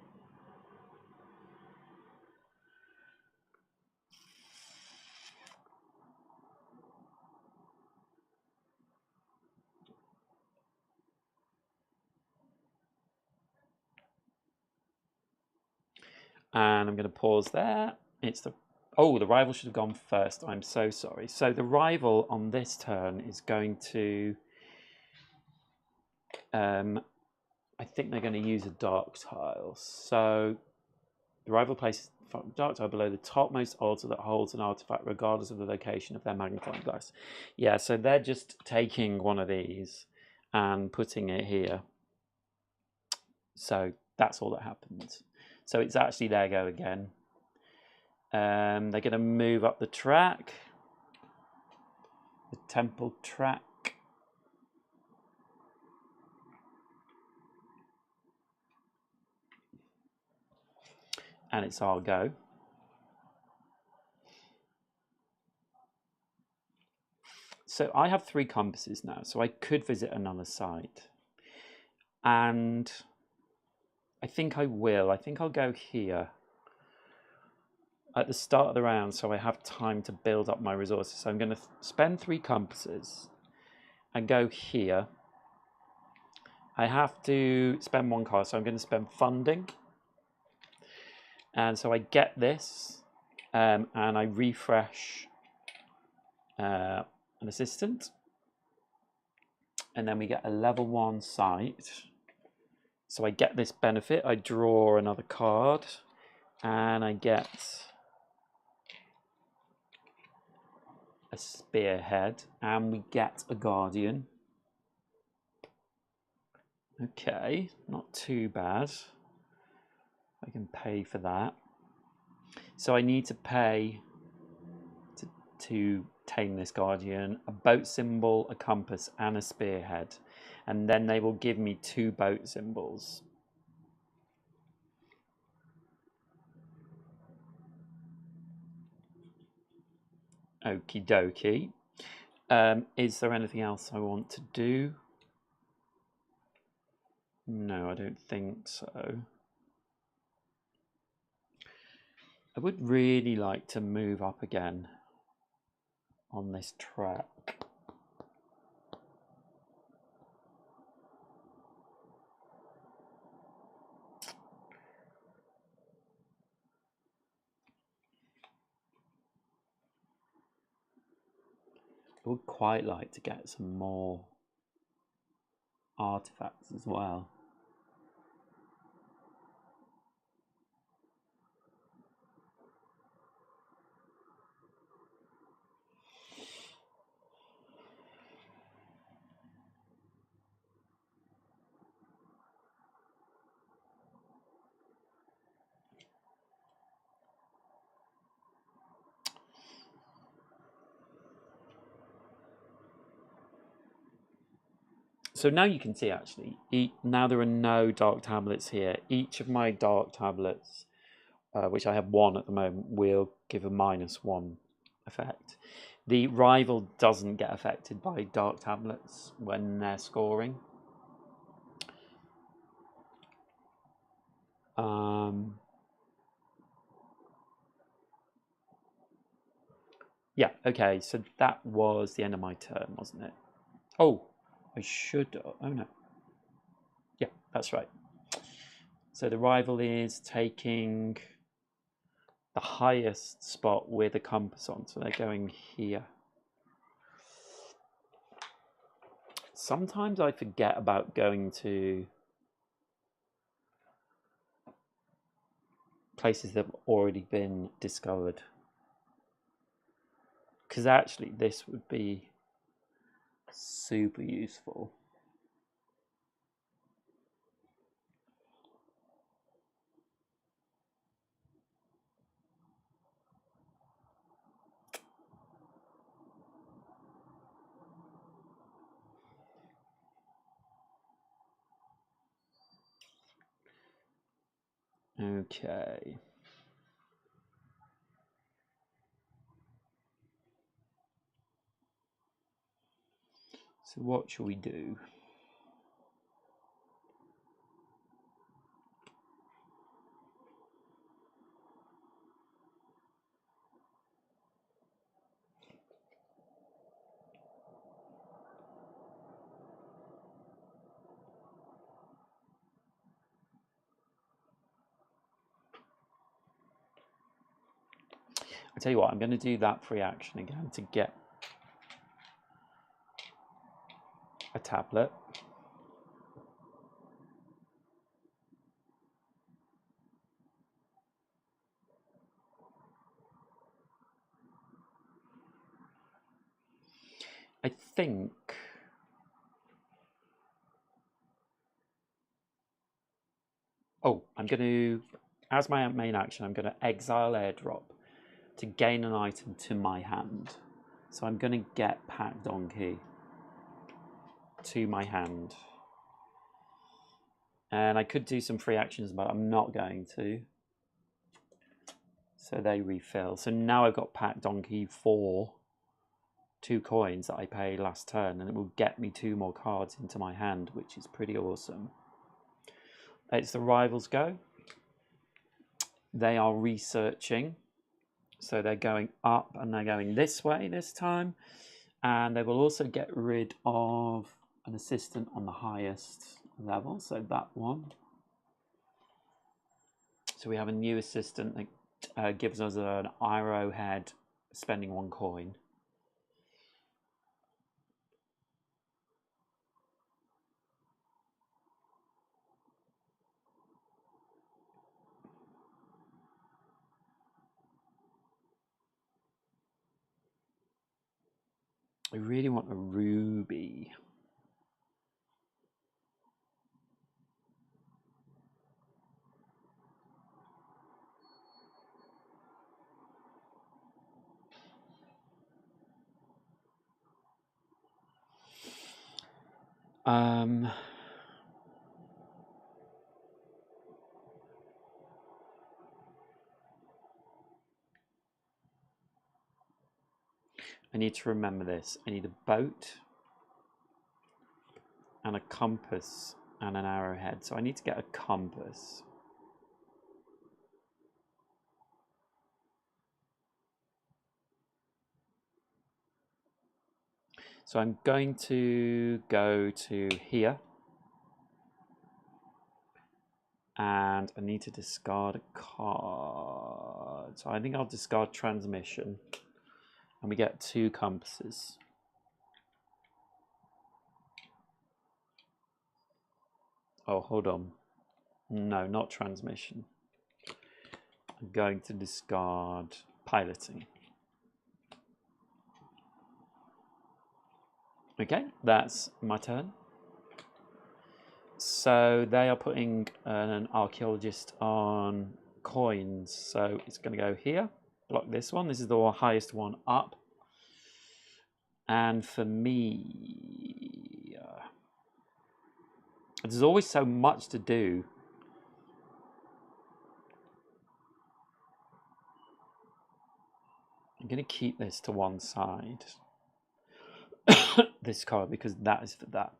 And I'm going to pause there. It's the rival should have gone first. I'm so sorry. So the rival on this turn is going to I think they're going to use a dark tile. So the rival places dark tile below the topmost altar that holds an artifact regardless of the location of their magnifying glass. Yeah, so they're just taking one of these and putting it here. So that's all that happens. So it's actually their go again. They're going to move up the track, the temple track. And it's our go. So I have 3 compasses now, so I could visit another site. And I think I will. I think I'll go here at the start of the round so I have time to build up my resources. So I'm going to spend 3 compasses and go here. I have to spend 1 card, so I'm going to spend funding. And so I get this, and I refresh an assistant. And then we get a level 1 site. So I get this benefit. I draw another card, and I get a spearhead, and we get a guardian. Okay, not too bad. I can pay for that. So I need to pay to tame this guardian, a boat symbol, a compass, and a spearhead. And then they will give me 2 boat symbols. Okie dokie. Is there anything else I want to do? No, I don't think so. I would really like to move up again on this track. I would quite like to get some more artifacts as well. So now you can see, actually, now there are no dark tablets here. Each of my dark tablets, which I have one at the moment, will give a -1 effect. The rival doesn't get affected by dark tablets when they're scoring. Yeah, okay, so that was the end of my turn, wasn't it? Oh, I should... Oh, no. Yeah, that's right. So the rival is taking the highest spot with a compass on, so they're going here. Sometimes I forget about going to places that have already been discovered, because actually this would be super useful. Okay. So what shall we do? I tell you what, I'm going to do that free action again to get a tablet. I think... Oh, I'm going to, as my main action, I'm going to exile airdrop to gain an item to my hand. So I'm going to get Pack Donkey to my hand. And I could do some free actions, but I'm not going to. So they refill. So now I've got Pack Donkey for 2 coins that I paid last turn, and it will get me 2 more cards into my hand, which is pretty awesome. It's the rivals' go. They are researching. So they're going up and they're going this way this time. And they will also get rid of an assistant on the highest level. So that one. So we have a new assistant that gives us an arrowhead spending 1 coin. I really want a ruby. I need to remember this. I need a boat and a compass and an arrowhead. So I need to get a compass. So I'm going to go to here. And I need to discard a card. So I think I'll discard transmission. And we get 2 compasses. Oh, hold on. No, not transmission. I'm going to discard piloting. Okay, that's my turn. So they are putting an archaeologist on coins. So it's going to go here. Block this one. This is the highest one up. And for me, there's always so much to do. I'm going to keep this to one side. This card, because that is for that.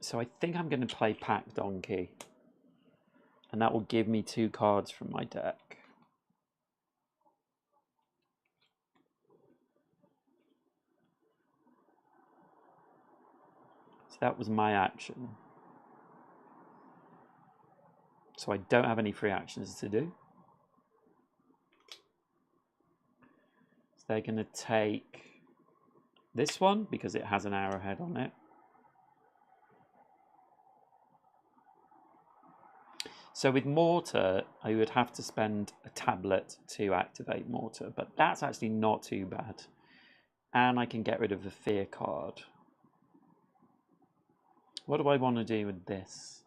So I think I'm going to play Pack Donkey. And that will give me 2 cards from my deck. So that was my action. So I don't have any free actions to do. So they're going to take this one because it has an arrowhead on it. So with Mortar, I would have to spend a tablet to activate Mortar, but that's actually not too bad. And I can get rid of the Fear card. What do I want to do with this?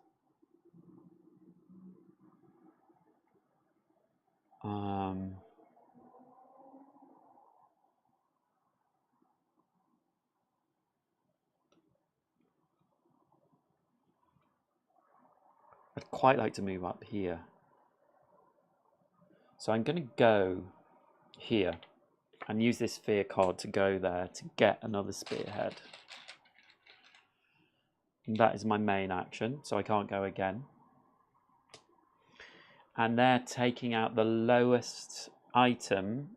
I'd quite like to move up here. So I'm going to go here and use this Fear card to go there to get another Spearhead. And that is my main action, so I can't go again. And they're taking out the lowest item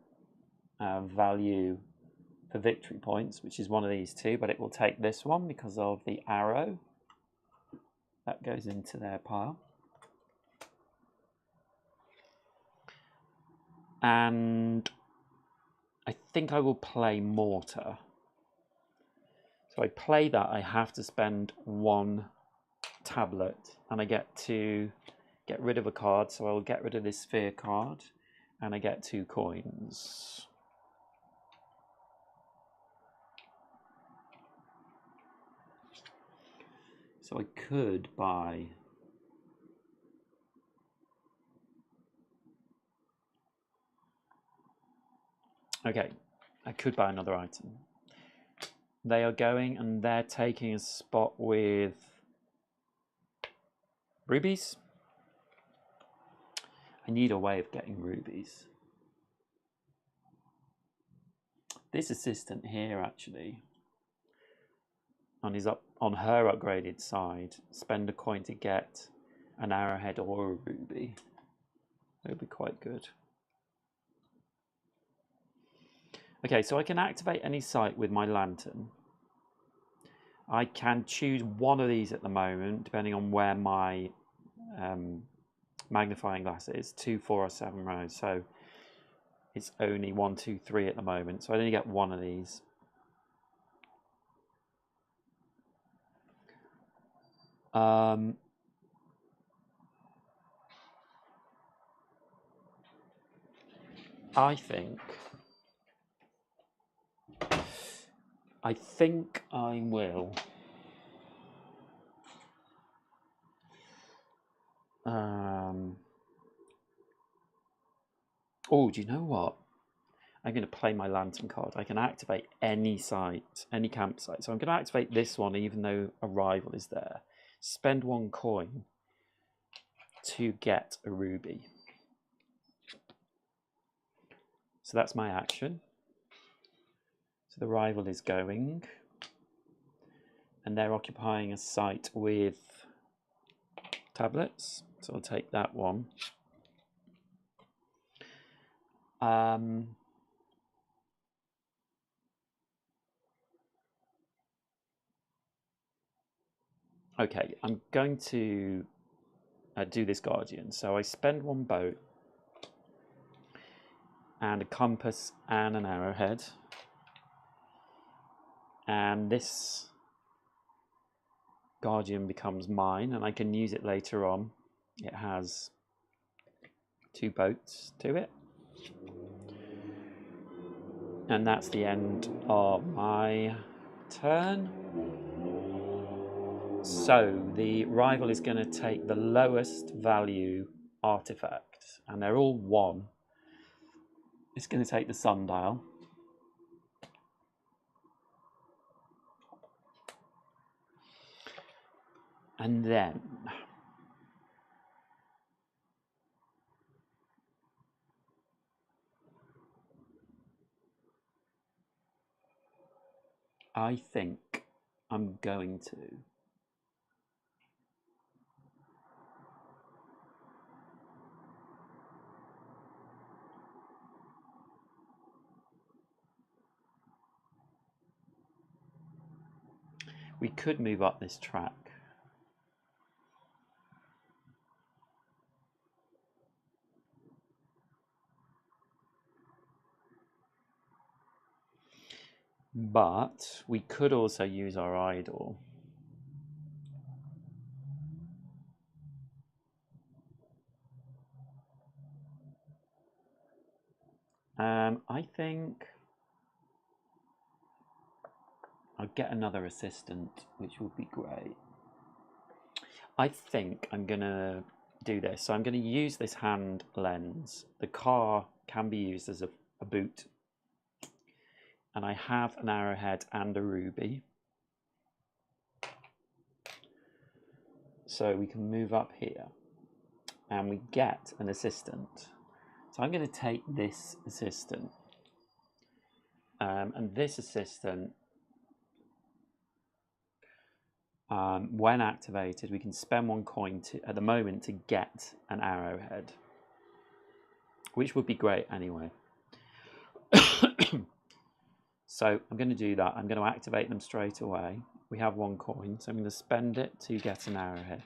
value for victory points, which is one of these 2, but it will take this one because of the arrow. That goes into their pile. And I think I will play Mortar. So I play that, I have to spend 1 tablet, and I get to get rid of a card, so I will get rid of this Fear card, and I get 2 coins. So I could buy... Okay, I could buy another item. They are going and they're taking a spot with rubies. I need a way of getting rubies. This assistant here actually, on her upgraded side, spend a coin to get an arrowhead or a ruby. That would be quite good. Okay, so I can activate any site with my lantern. I can choose one of these at the moment, depending on where my magnifying glass is. 2, 4, or 7 rows. So it's only 1, 2, 3 at the moment. So I only get one of these. I think I will. Oh, do you know what? I'm going to play my lantern card. I can activate any site, any campsite. So I'm going to activate this one, even though a rival is there. Spend 1 coin to get a ruby. So that's my action. So the rival is going. And they're occupying a site with tablets. So I'll take that one. Okay, I'm going to do this Guardian. So I spend 1 boat. and a compass and an arrowhead. And this guardian becomes mine, and I can use it later on. It has 2 boats to it. And that's the end of my turn. So the rival is going to take the lowest value artifact, and they're all 1. It's going to take the sundial. And then I think I'm going to we could move up this track. But we could also use our idol. I think I'll get another assistant, which would be great. I think I'm going to do this. So I'm going to use this hand lens. The car can be used as a boot. And I have an arrowhead and a ruby. So we can move up here. And we get an assistant. So I'm going to take this assistant. And this assistant, when activated, we can spend 1 coin at the moment to get an arrowhead, which would be great anyway. So I'm going to do that. I'm going to activate them straight away. We have 1 coin, so I'm going to spend it to get an arrowhead.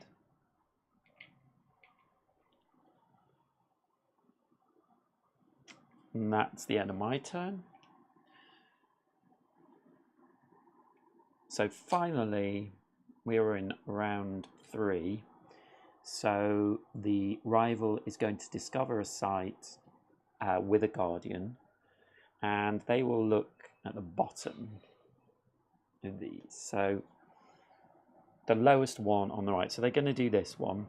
And that's the end of my turn. So finally, we are in round 3. So the rival is going to discover a site with a guardian, and they will look at the bottom of these. So the lowest one on the right. So they're going to do this one.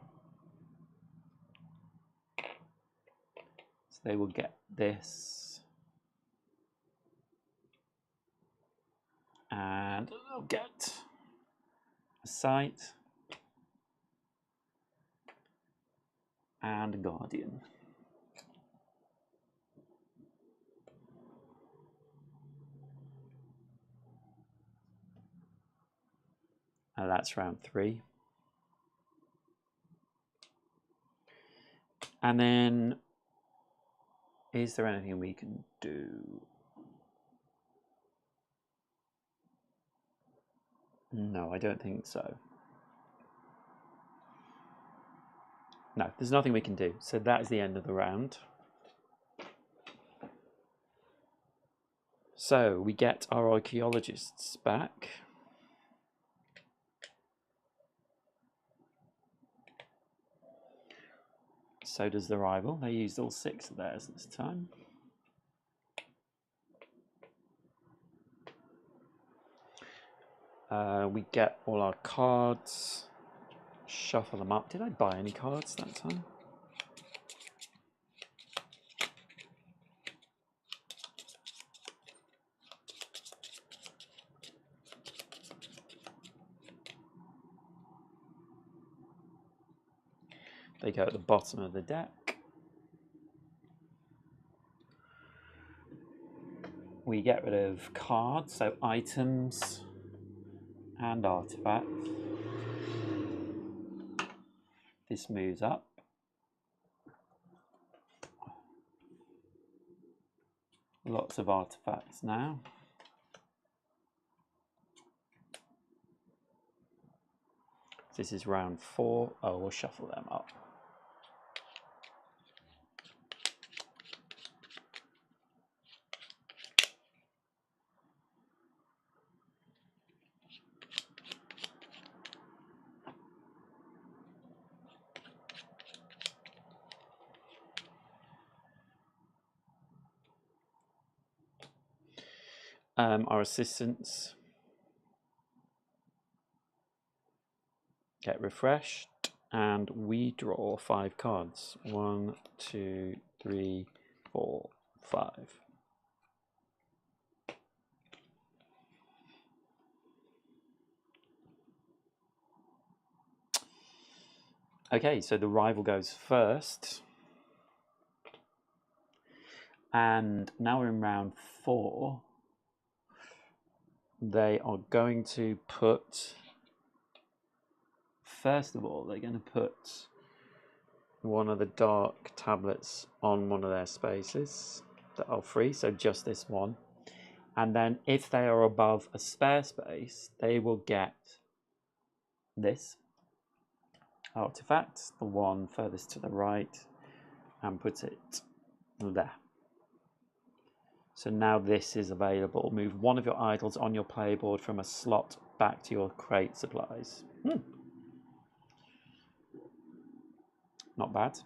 So they will get this. And they'll get a site and a guardian. And that's round 3. And then, is there anything we can do? No, I don't think so. No, there's nothing we can do. So that is the end of the round. So we get our archaeologists back. So does the rival. They used all 6 of theirs this time. We get all our cards, shuffle them up. Did I buy any cards that time? They go at the bottom of the deck. We get rid of cards, so items and artifacts. This moves up. Lots of artifacts now. This is round 4. Oh, we'll shuffle them up. Our assistants get refreshed, and we draw 5 cards. 1, 2, 3, 4, 5. Okay, so the rival goes first. And now we're in round 4. They are going to put, first of all, they're going to put one of the dark tablets on one of their spaces that are free, so just this one. And then if they are above a spare space, they will get this artifact, the one furthest to the right, and put it there. So now this is available. Move one of your idols on your playboard from a slot back to your crate supplies. Not bad.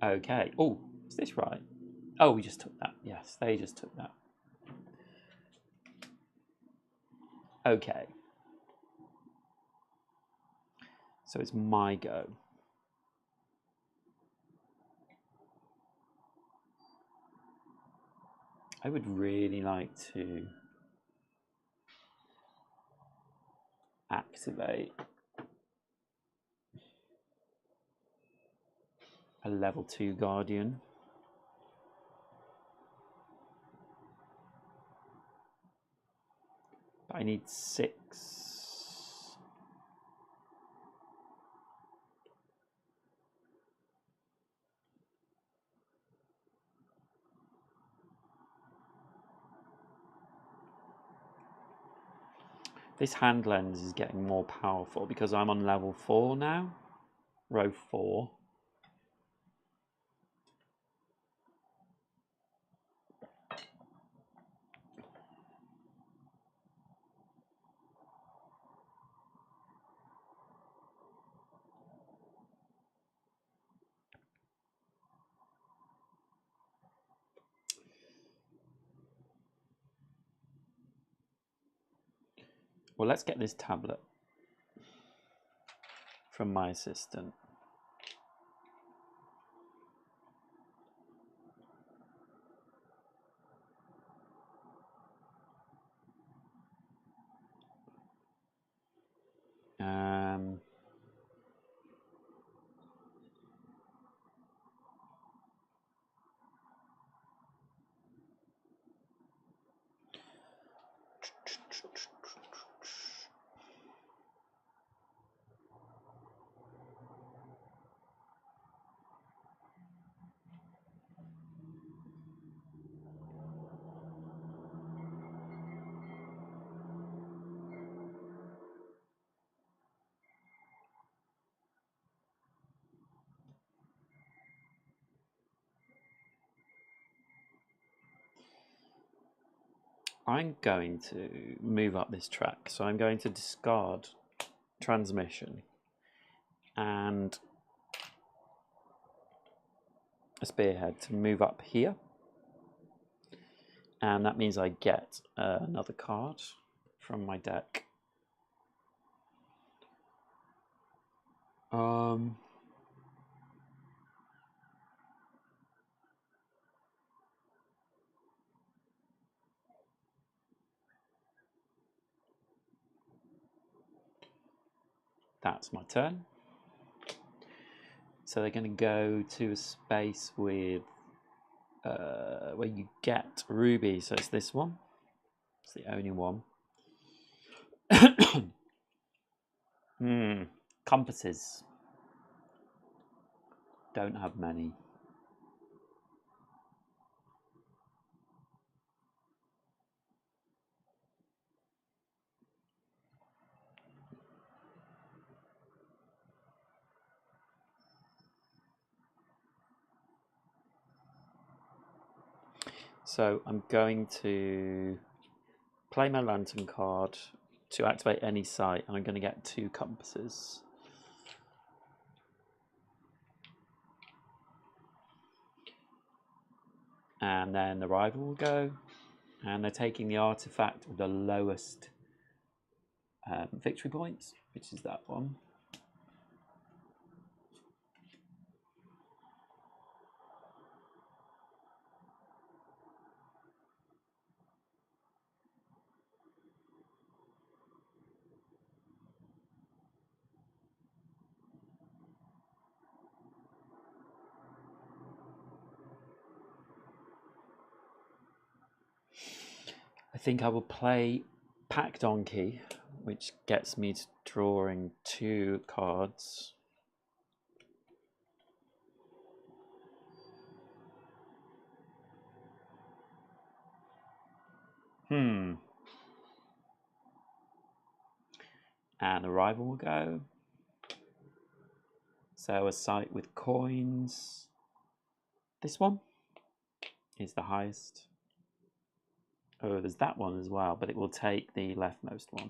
Okay. Oh, is this right? Oh, we just took that. Yes, they just took that. Okay. So it's my go. I would really like to activate a level 2 guardian. But I need 6. This hand lens is getting more powerful because I'm on level 4 now, row 4. Well, let's get this tablet from my assistant. I'm going to move up this track, so I'm going to discard transmission and a spearhead to move up here, and that means I get another card from my deck. That's my turn. So they're going to go to a space with where you get ruby. So it's this one. It's the only one. Compasses. Don't have many. So I'm going to play my lantern card to activate any site, and I'm going to get 2 compasses. And then the rival will go, and they're taking the artifact with the lowest victory points, which is that one. I think I will play Pack Donkey, which gets me to drawing 2 cards. And the rival will go. So a site with coins. This one is the highest. Oh, there's that one as well, but it will take the leftmost one.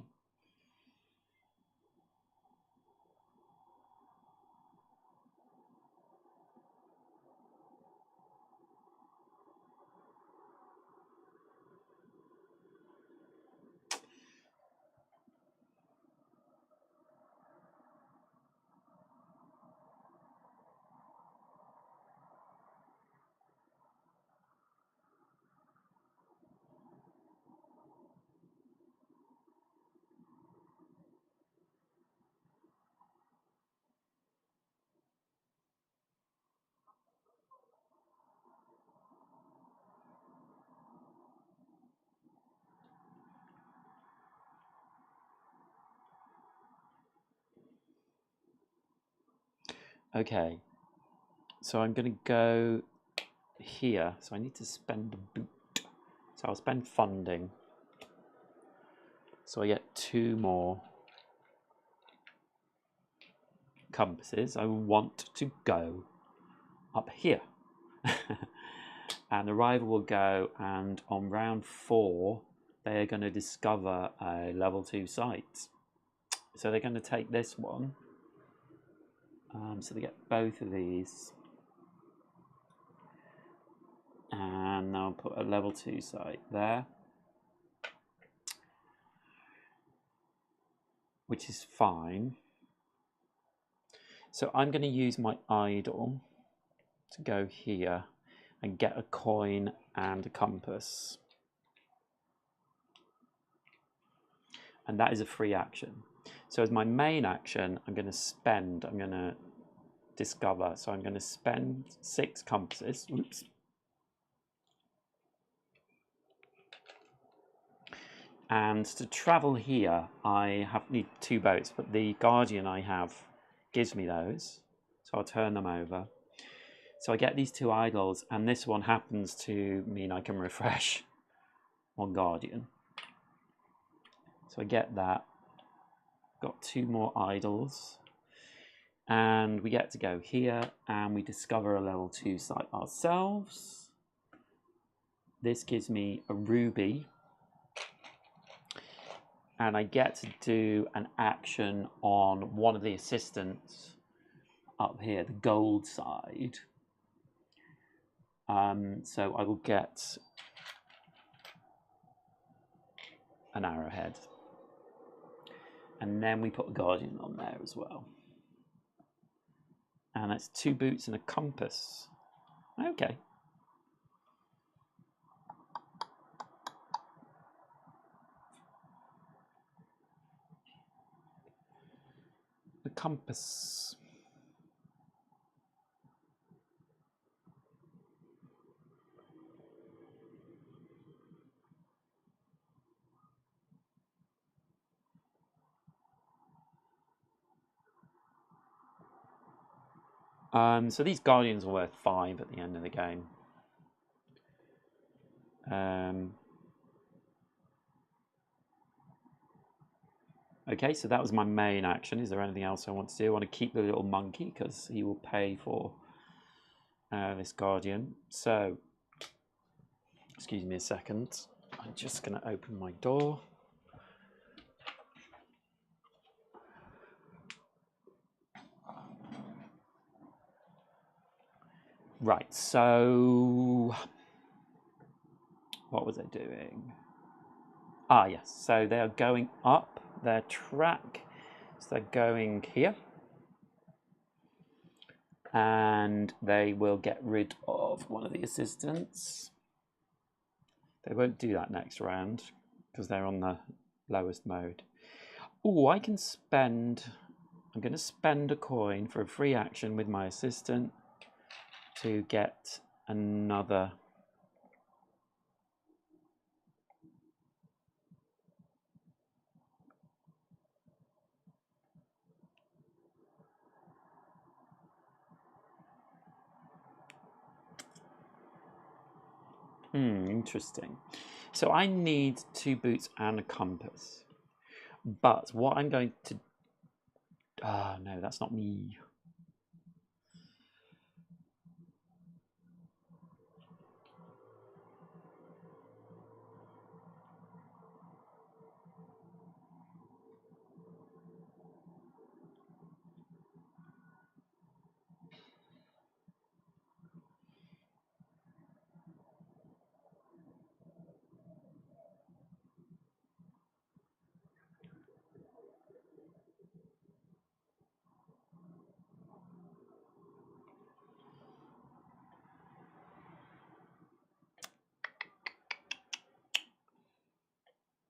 Okay, so I'm going to go here. So I need to spend a boot. So I'll spend funding. So I get 2 more compasses. I want to go up here. And the rival will go, and on round 4, they are going to discover a level 2 site. So they're going to take this one. So they get both of these. And I'll put a level 2 site there, which is fine. So I'm going to use my idol to go here and get a coin and a compass. And that is a free action. So as my main action, I'm going to discover. So I'm going to spend 6 compasses. Oops. And to travel here, I need 2 boats, but the Guardian I have gives me those. So I'll turn them over. So I get these 2 idols, and this one happens to mean I can refresh on Guardian. So I get that. Got 2 more idols. And we get to go here, and we discover a level 2 site ourselves. This gives me a ruby. And I get to do an action on one of the assistants up here, the gold side. So I will get an arrowhead. And then we put a Guardian on there as well. And that's 2 boots and a compass. Okay. The compass. So these Guardians are worth 5 at the end of the game. Okay, so that was my main action. Is there anything else I want to do? I want to keep the little monkey because he will pay for this Guardian. So, excuse me a second. I'm just going to open my door. Right, so what was I doing? Ah, yes. So they are going up their track. So they're going here. And they will get rid of one of the assistants. They won't do that next round because they're on the lowest mode. Oh, I can spend... I'm going to spend a coin for a free action with my assistant to get another... interesting. So I need 2 boots and a compass. But what I'm going to... Ah, no, that's not me.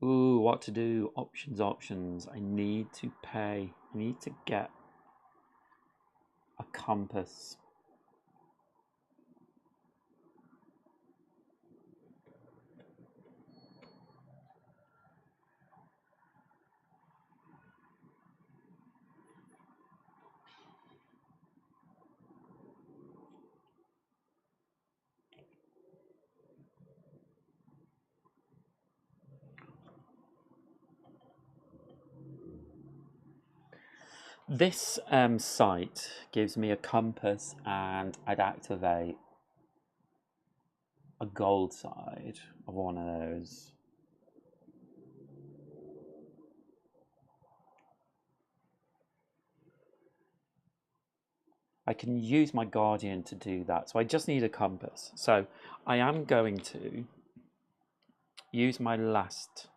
Ooh, what to do? Options. I need to pay. I need to get a compass. This site gives me a compass and I'd activate a gold side of one of those. I can use my guardian to do that, so I just need a compass. So I am going to use my last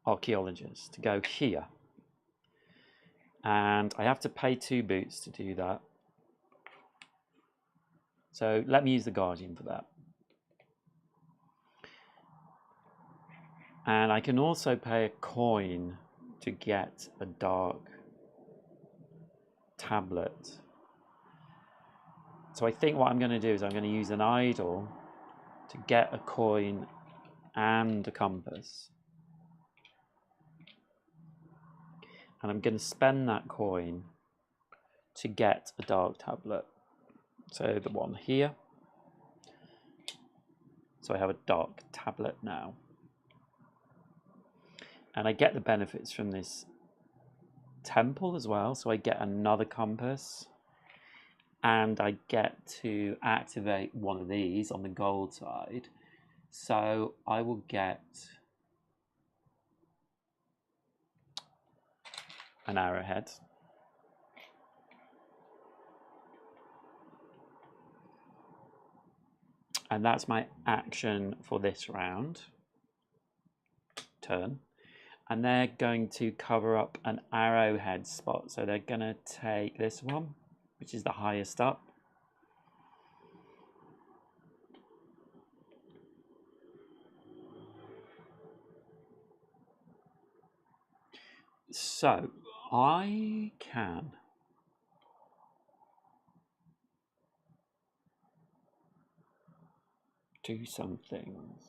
archaeologist to go here. And I have to pay 2 boots to do that. So let me use the guardian for that. And I can also pay a coin to get a dark tablet. So I think what I'm going to do is I'm going to use an idol to get a coin and a compass. And I'm going to spend that coin to get a dark tablet. So the one here. So I have a dark tablet now. And I get the benefits from this temple as well. So I get another compass. And I get to activate one of these on the gold side. So I will get an arrowhead. And that's my action for this turn. And they're going to cover up an arrowhead spot. So they're going to take this one, which is the highest up. So I can do some things.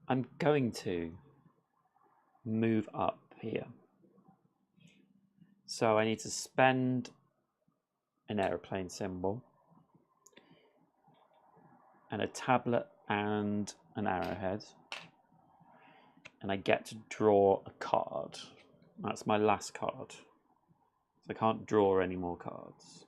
I'm going to move up here. So I need to spend an aeroplane symbol and a tablet and an arrowhead. And I get to draw a card. That's my last card. So I can't draw any more cards.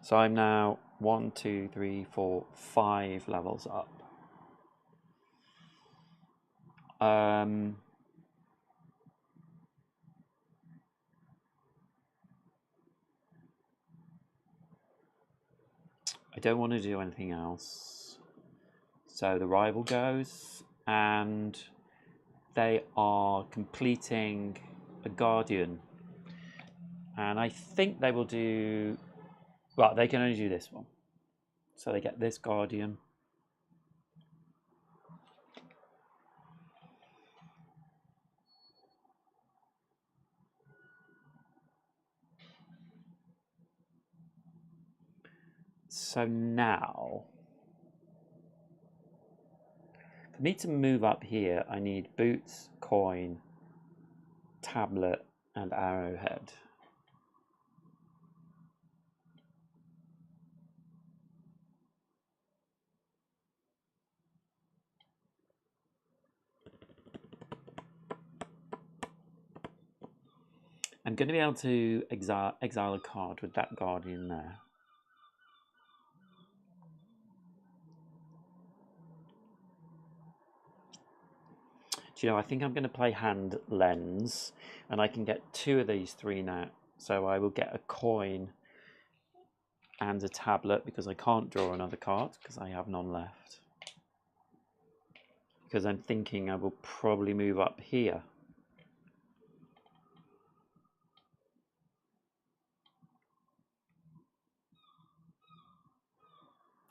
So I'm now 1, 2, 3, 4, 5 levels up. I don't want to do anything else. So the rival goes, and they are completing a guardian. And I think they will do... Well, they can only do this one. So they get this guardian. So now, for me to move up here, I need boots, coin, tablet, and arrowhead. I'm going to be able to exile a card with that guardian there. Do you know, I think I'm going to play hand lens, and I can get 2 of these 3 now. So I will get a coin and a tablet, because I can't draw another card because I have none left. Because I'm thinking I will probably move up here.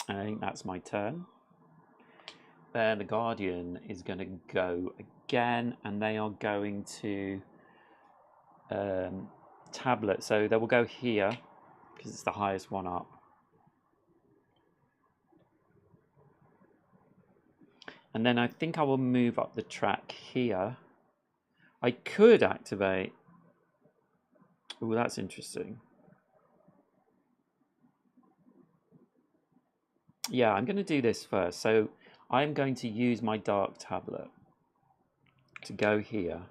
I think that's my turn. Then the guardian is going to go again, and they are going to tablet. So they will go here because it's the highest one up. And then I think I will move up the track here. I could activate... Oh, that's interesting. Yeah, I'm going to do this first. So I'm going to use my dark tablet to go here.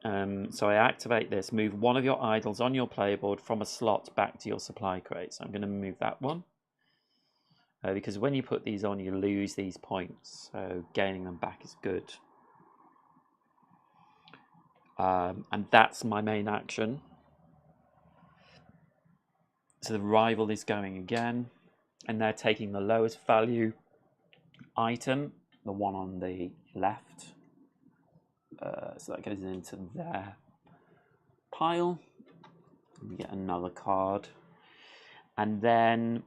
So I activate this, move one of your idols on your playboard from a slot back to your supply crate. So I'm going to move that one. Because when you put these on, you lose these points. So gaining them back is good. And that's my main action. So the rival is going again. And they're taking the lowest value item, the one on the left. So that goes into their pile. We get another card. And then,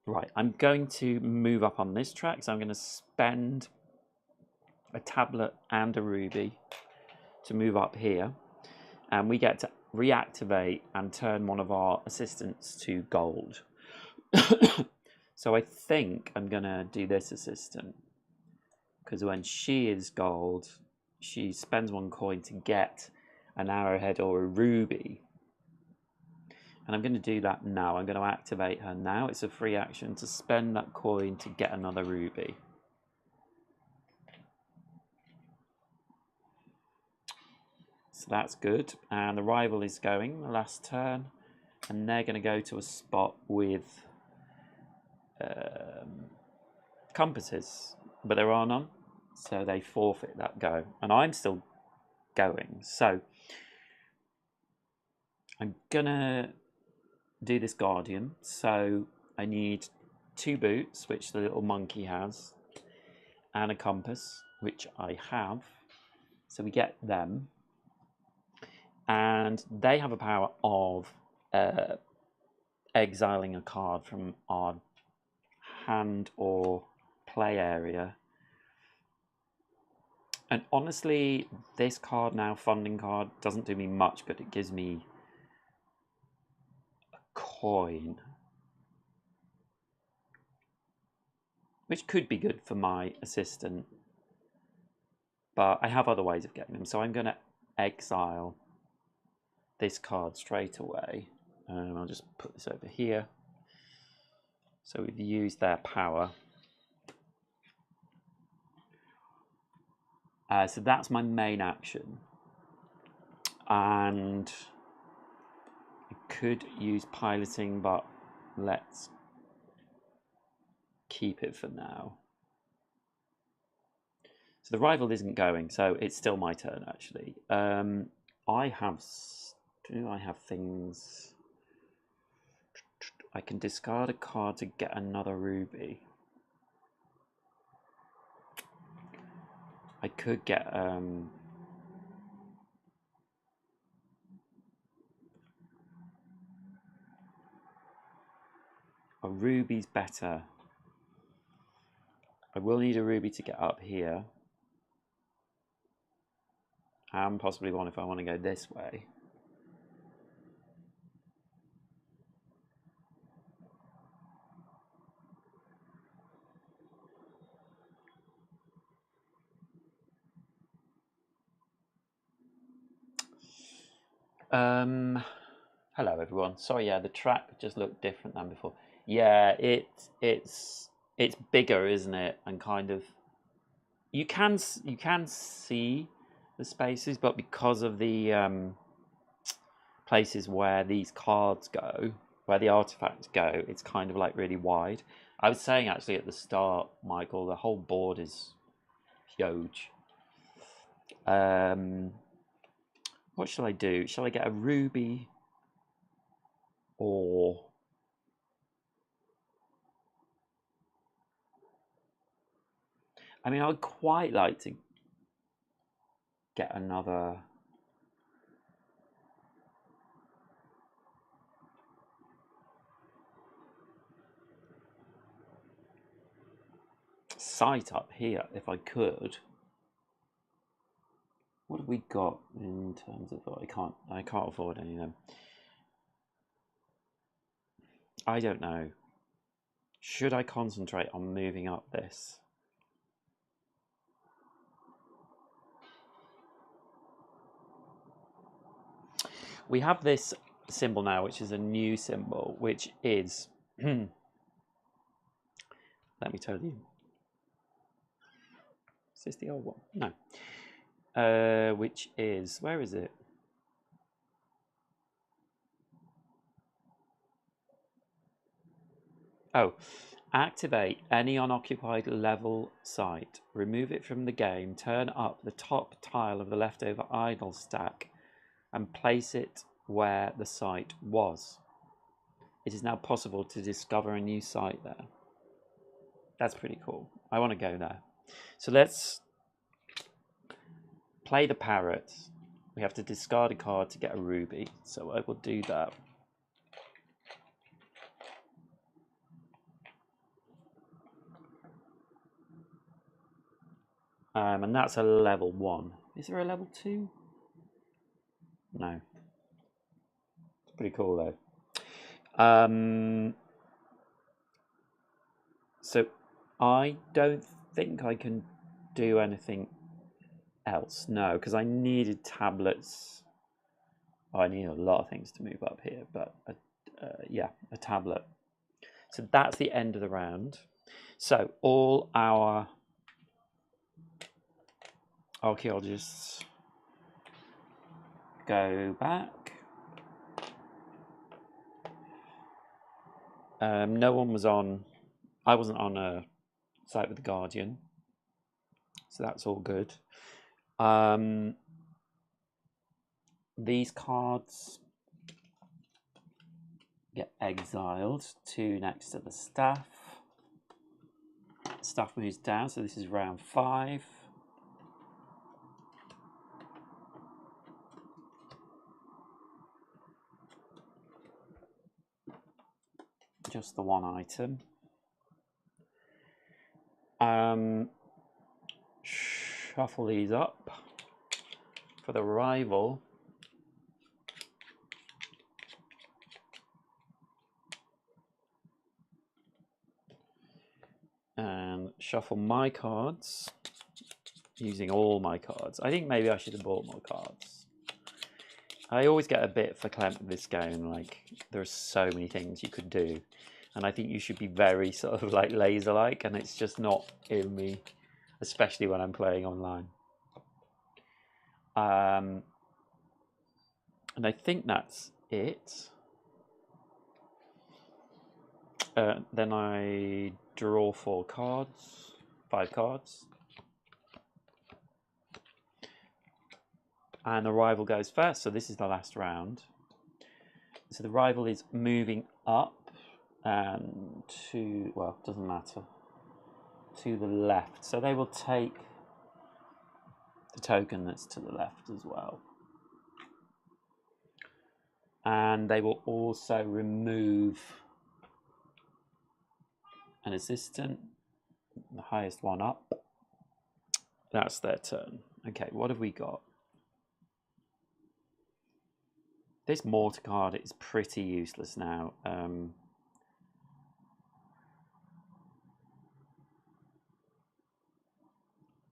right, I'm going to move up on this track. So I'm going to spend a tablet and a ruby to move up here. And we get to reactivate and turn one of our assistants to gold. So I think I'm going to do this assistant. Because when she is gold, she spends 1 coin to get an arrowhead or a ruby. And I'm going to do that now. I'm going to activate her now. It's a free action to spend that coin to get another ruby. So that's good. And the rival is going the last turn. And they're going to go to a spot with compasses. But there are none. So they forfeit that go. And I'm still going. So I'm going to do this guardian. So I need 2 boots, which the little monkey has, and a compass, which I have. So we get them. And they have a power of exiling a card from our hand or play area. And honestly, this card now, funding card, doesn't do me much, but it gives me a coin, which could be good for my assistant. But I have other ways of getting them. So I'm going to exile this card straight away. I'll just put this over here. So we've used their power. So that's my main action. And could use piloting, but let's keep it for now. So the rival isn't going, so it's still my turn, actually. Do I have things? I can discard a card to get another ruby. I could get a ruby's better. I will need a ruby to get up here, and possibly one if I want to go this way. Hello everyone. Sorry, yeah, the track just looked different than before. Yeah, it's bigger, isn't it? And kind of you can see the spaces, but because of the places where these cards go, where the artifacts go, it's kind of like really wide. I was saying actually at the start, Michael, the whole board is huge. What shall I do? Shall I get a ruby or I mean, I would quite like to get another site up here if I could. What have we got in terms of I can't afford any of them. I don't know. Should I concentrate on moving up this? We have this symbol now, which is a new symbol, which is let me tell you. Is this the old one? No. Which is, where is it? Oh, activate any unoccupied level site, remove it from the game, turn up the top tile of the leftover idle stack, and place it where the site was. It is now possible to discover a new site there. That's pretty cool. I want to go there. So let's play the parrot. We have to discard a card to get a ruby, so I will do that. And that's a level 1. Is there a level 2? No. It's pretty cool though. So I don't think I can do anything else. No, because I needed tablets. Oh, I need a lot of things to move up here, but yeah, a tablet. So that's the end of the round. So all our archaeologists go back. No one was on. I wasn't on a site with the Guardian, so that's all good. These cards get exiled. 2 next to the staff. Staff moves down, so this is round 5. Just the one item. Shuffle these up for the rival. And shuffle my cards using all my cards. I think maybe I should have bought more cards. I always get a bit verklempt with this game. Like, there's so many things you could do, and I think you should be very sort of like laser-like, and it's just not in me, especially when I'm playing online. And I think that's it. Then I draw 4 cards, 5 cards. And the rival goes first, so this is the last round. So the rival is moving up and to, well, doesn't matter, to the left. So they will take the token that's to the left as well. And they will also remove an assistant, the highest one up. That's their turn. Okay, what have we got? This mortar card is pretty useless now.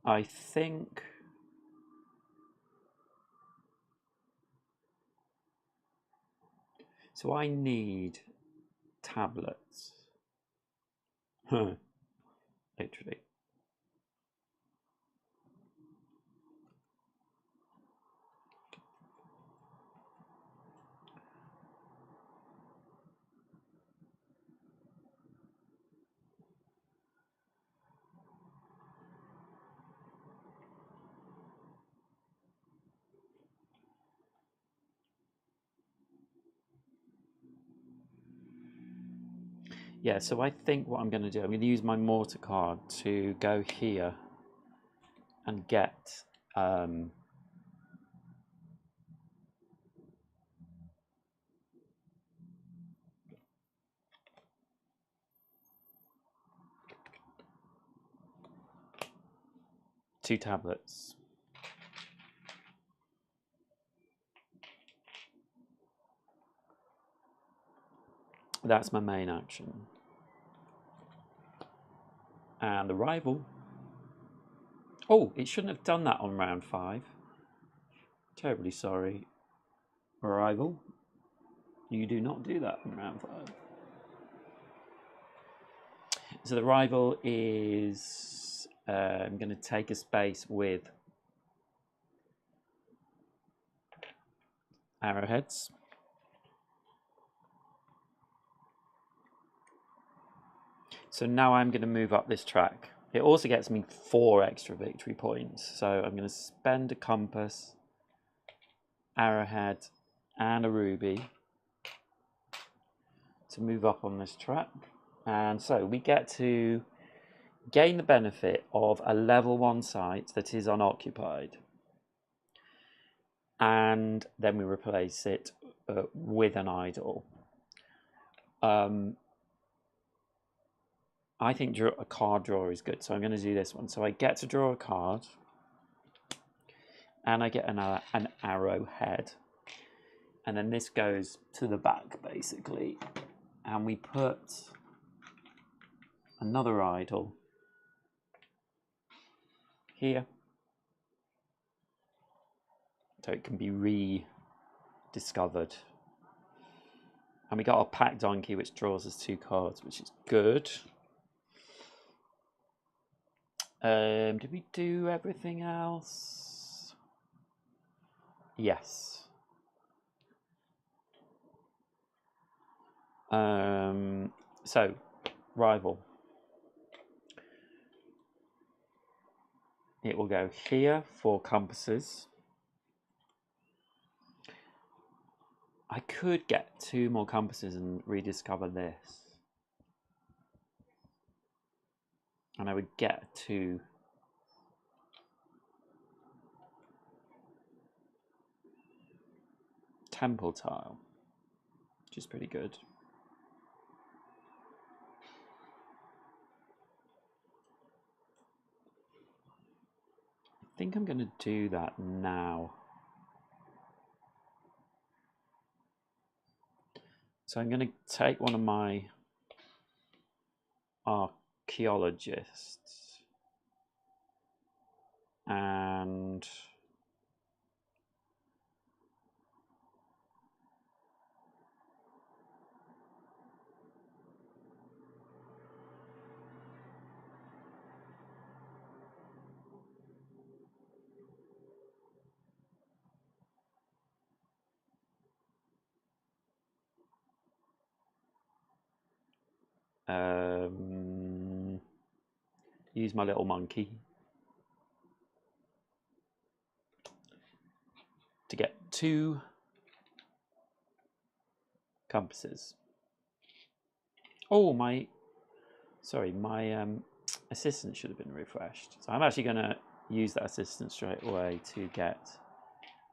I think so. I need tablets. Literally. Yeah, so I think what I'm going to do, I'm going to use my mortar card to go here and get 2 tablets. That's my main action. And the rival. Oh, it shouldn't have done that on round 5. Terribly sorry, rival. You do not do that on round 5. So the rival is I'm going to take a space with arrowheads. So now I'm going to move up this track. It also gets me 4 extra victory points. So I'm going to spend a compass, arrowhead, and a ruby to move up on this track. And so we get to gain the benefit of a level 1 site that is unoccupied. And then we replace it with an idol. I think a card draw is good, so I'm going to do this one. So I get to draw a card, and I get an arrowhead. And then this goes to the back, basically. And we put another idol here, so it can be rediscovered. And we got our pack donkey, which draws us 2 cards, which is good. Did we do everything else? Yes. So, rival. It will go here for compasses. I could get 2 more compasses and rediscover this. And I would get 2 temple tile, which is pretty good. I think I'm going to do that now. So I'm going to take one of my archaeologists and Use my little monkey to get 2 compasses. Oh, my assistant should have been refreshed. So I'm actually going to use that assistant straight away to get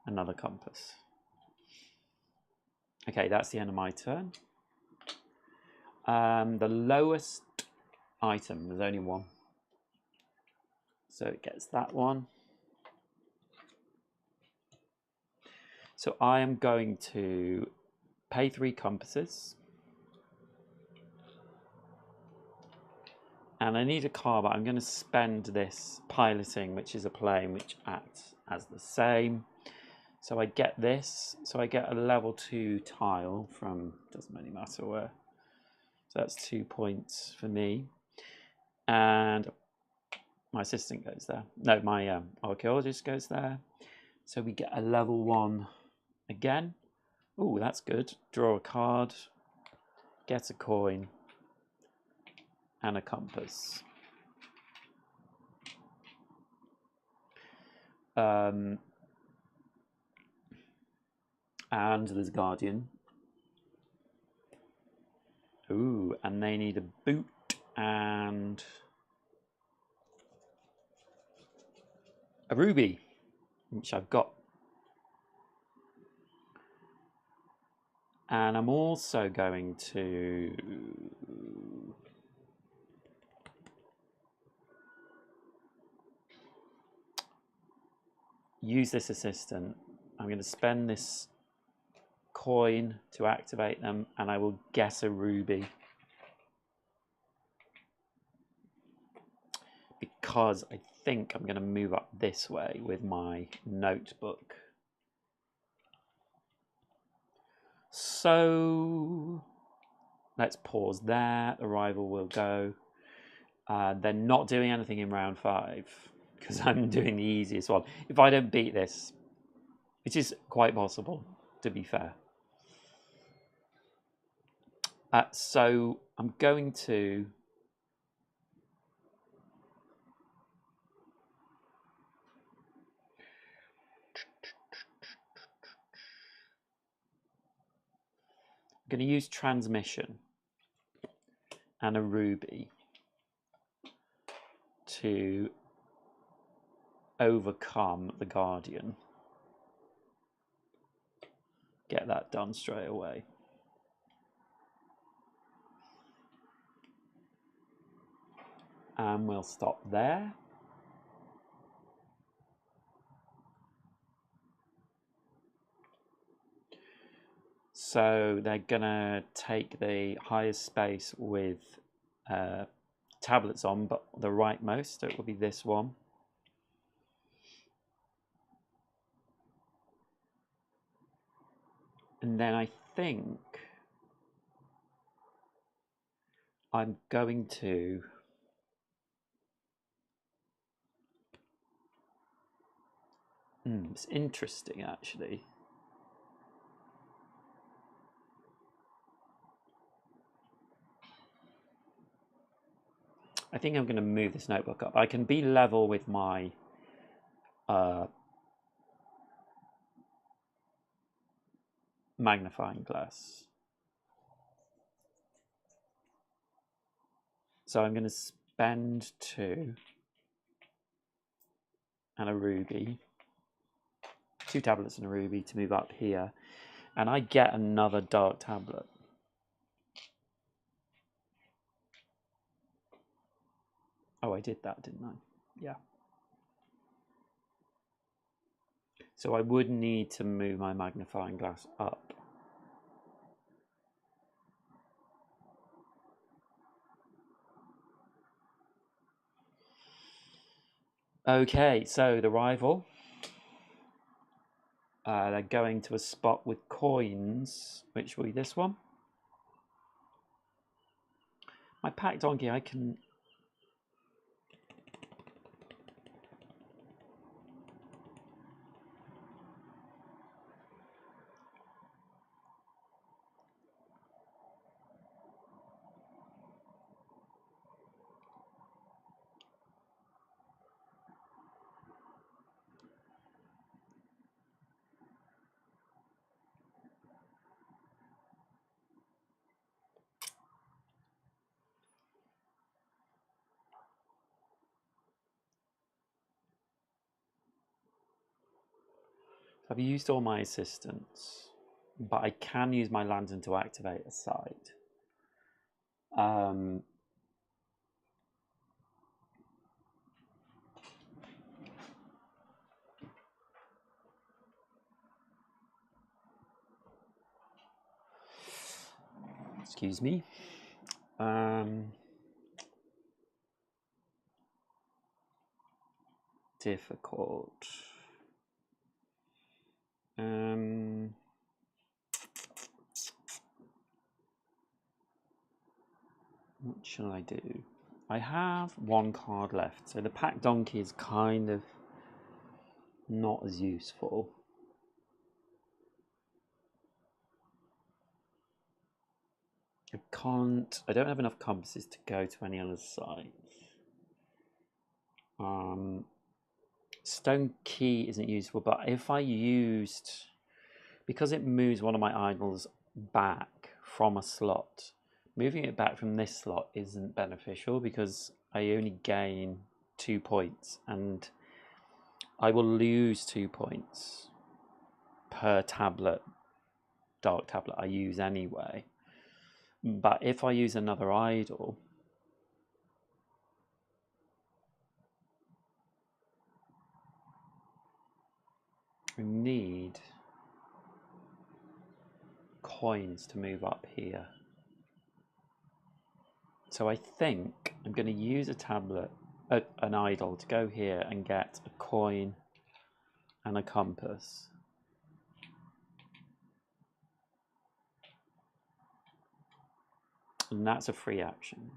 another compass. Okay, that's the end of my turn. The lowest item, there's only one. So it gets that one. So I am going to pay 3 compasses. And I need a car, but I'm going to spend this piloting, which is a plane, which acts as the same. So I get this. So I get a level 2 tile from, doesn't really matter where. So that's 2 points for me. And my assistant goes there. No, my archaeologist goes there. So we get a level 1 again. Oh, that's good. Draw a card, get a coin, and a compass. And there's a guardian. Ooh, and they need a boot and a ruby, which I've got. And I'm also going to use this assistant. I'm going to spend this coin to activate them, and I will get a ruby. Because I think I'm going to move up this way with my notebook. So let's pause there. The rival will go. They're not doing anything in round 5 because I'm doing the easiest one. If I don't beat this, which is quite possible, to be fair. So I'm going to use transmission and a ruby to overcome the guardian. Get that done straight away. And we'll stop there. So they're gonna take the highest space with tablets on, but the rightmost, so it will be this one. And then I think I'm going to it's interesting actually. I think I'm going to move this notebook up. I can be level with my magnifying glass. So I'm going to spend 2 and a ruby, 2 tablets and a ruby to move up here, and I get another dark tablet. Oh, I did that, didn't I? Yeah. So I would need to move my magnifying glass up. Okay, so the rival, they're going to a spot with coins, which will be this one. My pack donkey, I can... I've used all my assistants, but I can use my lantern to activate a site. Excuse me. Difficult. What shall I do? I have one card left, so the pack donkey is kind of not as useful. I don't have enough compasses to go to any other sites. Stone key isn't useful, but if I used, because it moves one of my idols back from a slot, moving it back from this slot isn't beneficial because I only gain 2 points and I will lose 2 points per tablet, dark tablet I use anyway. But if I use another idol, I need coins to move up here. So I think I'm going to use a tablet, an idol, to go here and get a coin and a compass. And that's a free action.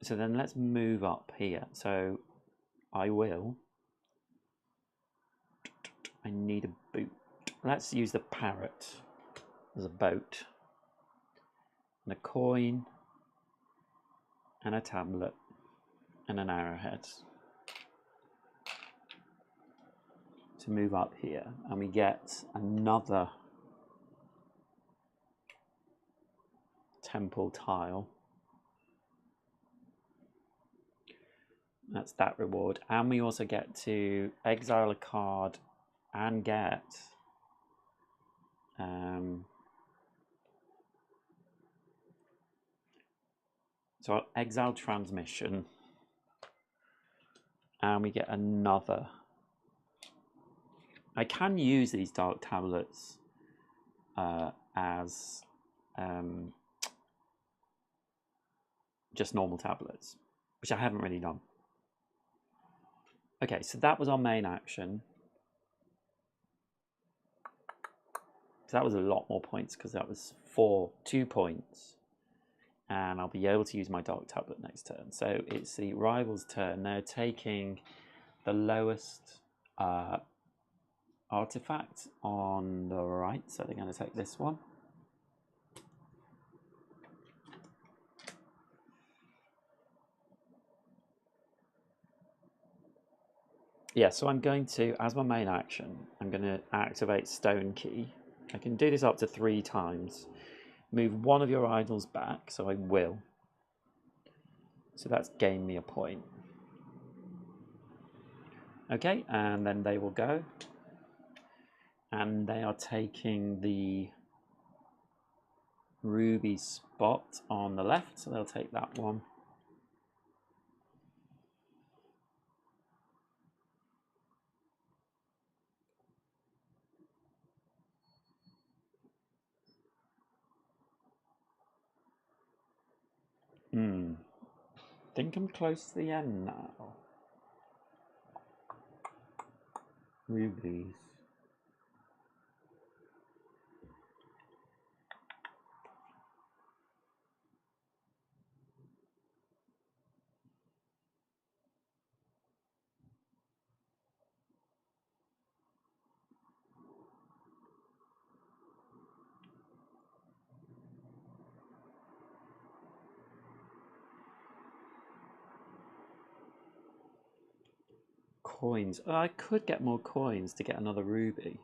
So then let's move up here. So I will. I need a boot. Let's use the parrot as a boat. And a coin. And a tablet. And an arrowhead. To move up here. And we get another temple tile. That's that reward. And we also get to exile a card and get so I'll exile transmission and we get another. I can use these dark tablets as just normal tablets, which I haven't really done. Okay, so that was our main action. So that was a lot more points because that was 2 points. And I'll be able to use my dark tablet next turn. So it's the rival's turn. They're taking the lowest artifact on the right. So they're going to take this one. Yeah, so I'm going to, as my main action, I'm going to activate Stone Key. I can do this up to 3 times. Move one of your idols back, so I will. So that's gained me a point. Okay, and then they will go. And they are taking the ruby spot on the left, so they'll take that one. Think I'm close to the end now. Rubies. Coins. Oh, I could get more coins to get another ruby.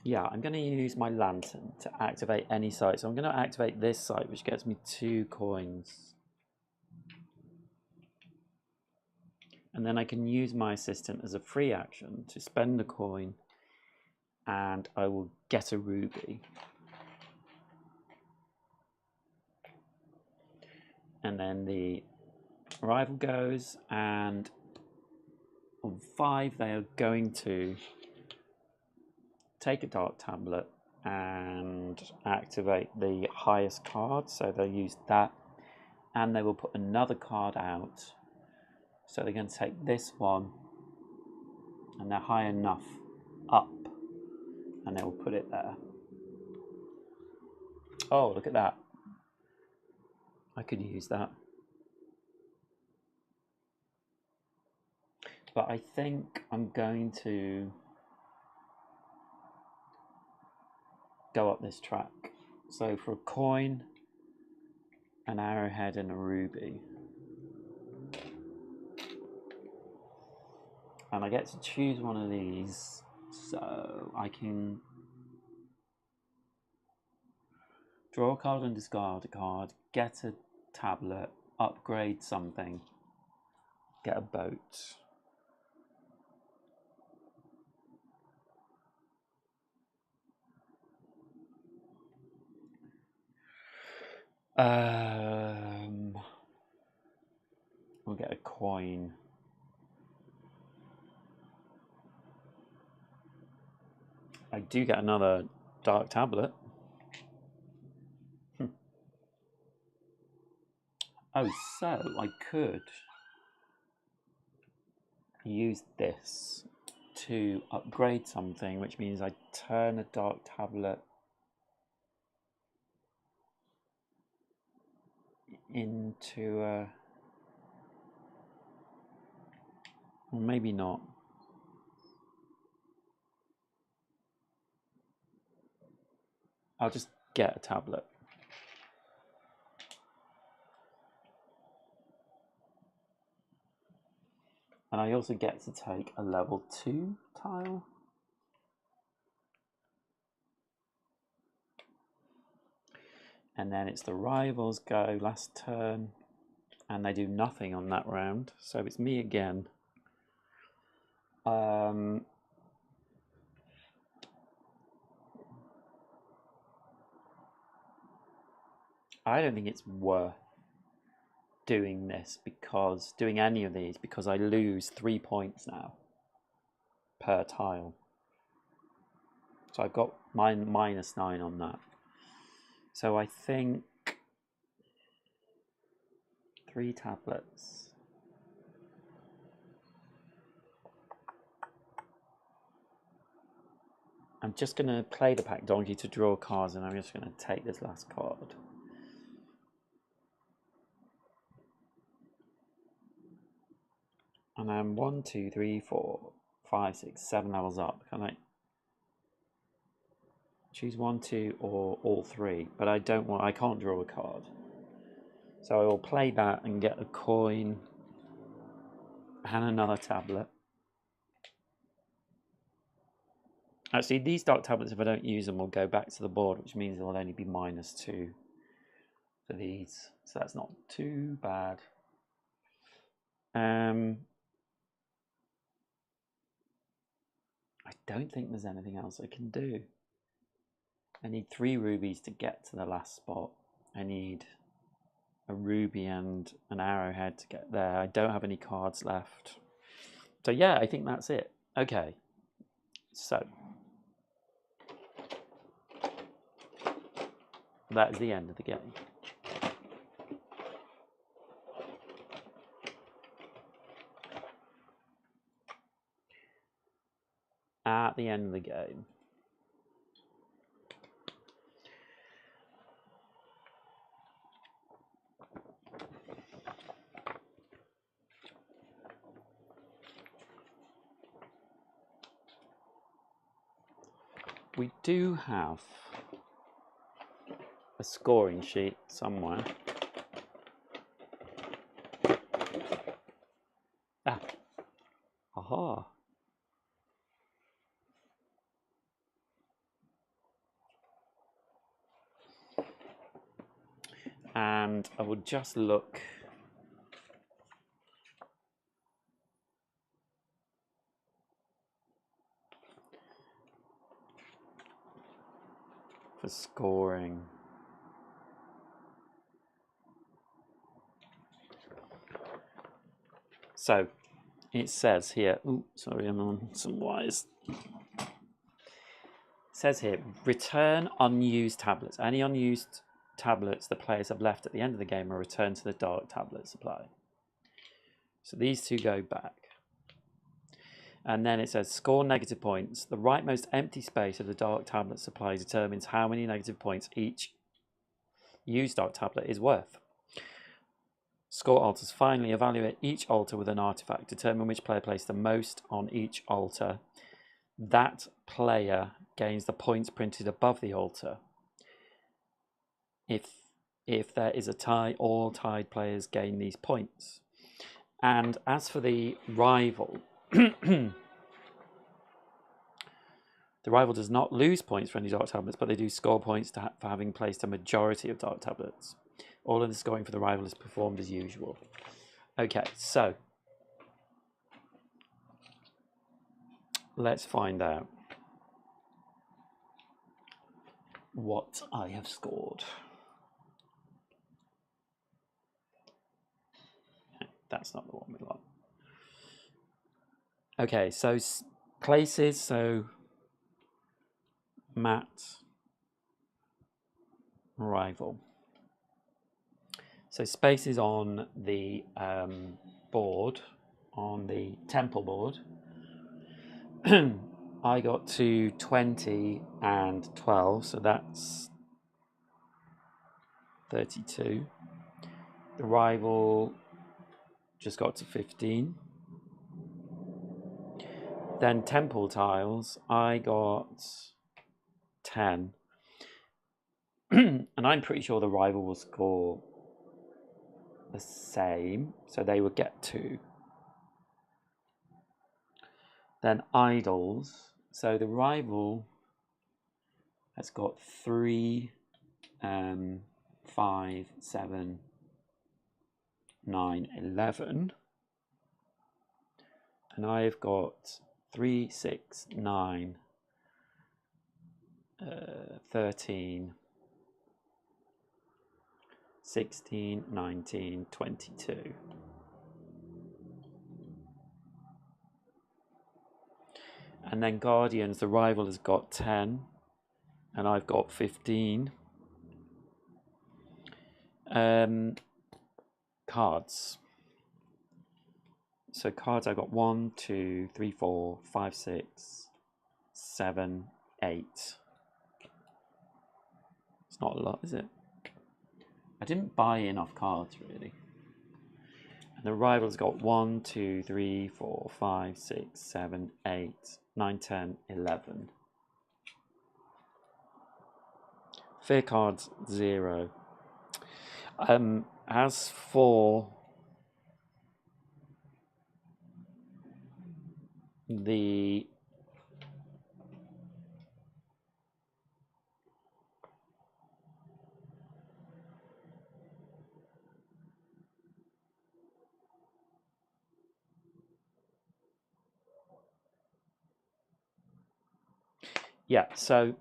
Yeah, I'm going to use my lantern to activate any site. So I'm going to activate this site, which gets me 2 coins. And then I can use my assistant as a free action to spend a coin, and I will get a ruby. And then the rival goes, and on 5 they are going to take a dark tablet and activate the highest card, so they'll use that, and they will put another card out. So they're going to take this one, and they're high enough up, and they will put it there. Oh, look at that. I could use that. But I think I'm going to go up this track. So for a coin, an arrowhead, and a ruby. And I get to choose one of these, so I can draw a card and discard a card, get a tablet, upgrade something, get a boat. We'll get a coin. I do get another dark tablet. Oh, so I could use this to upgrade something, which means I turn a dark tablet into a... Well, maybe not. I'll just get a tablet. And I also get to take a level 2 tile. And then it's the rivals go last turn, and they do nothing on that round, so it's me again. I don't think it's worth doing any of these, because I lose 3 points now per tile. So I've got -9 on that. So I think 3 tablets. I'm just going to play the pack donkey to draw cards, and I'm just going to take this last card. And I'm 1, 2, 3, 4, 5, 6, 7 levels up. Can I choose 1, 2, or all 3? But I can't draw a card. So I will play that and get a coin and another tablet. Actually, these dark tablets, if I don't use them, will go back to the board, which means it will only be -2 for these. So that's not too bad. I don't think there's anything else I can do. I need 3 rubies to get to the last spot. I need a ruby and an arrowhead to get there. I don't have any cards left. So yeah, I think that's it. Okay, so that is the end of the game. At the end of the game, we do have a scoring sheet somewhere. Aha. And I will just look for scoring. So it says here, oh, sorry, I'm on some wires. It says here, return unused tablets. Any unused tablets the players have left at the end of the game are returned to the dark tablet supply. So these two go back. And then it says, score negative points. The rightmost empty space of the dark tablet supply determines how many negative points each used dark tablet is worth. Score altars. Finally, evaluate each altar with an artifact. Determine which player placed the most on each altar. That player gains the points printed above the altar. If there is a tie, all tied players gain these points. And as for the rival, the rival does not lose points for any dark tablets, but they do score points for having placed a majority of dark tablets. All of the scoring for the rival is performed as usual. Okay, so let's find out what I have scored. That's not the one we want. Okay, so places, so Matt, rival. So spaces on the board, on the temple board, I got to 20 and 12, so that's 32. The rival just got to 15. Then temple tiles, I got 10. And I'm pretty sure the rival will score the same, so they would get 2. Then idols, so the rival has got 3, 5, 7, 9, 11. And I've got 3, 6, 9, 13, 16, 19, 22. And then Guardians, the rival has got 10, and I've got 15. Cards. So cards, I've got 1, 2, 3, 4, 5, 6, 7, 8. It's not a lot, is it? I didn't buy enough cards, really. And the rival's got 1, 2, 3, 4, 5, 6, 7, 8, 9, 10, 11. Fear cards, 0. As for the so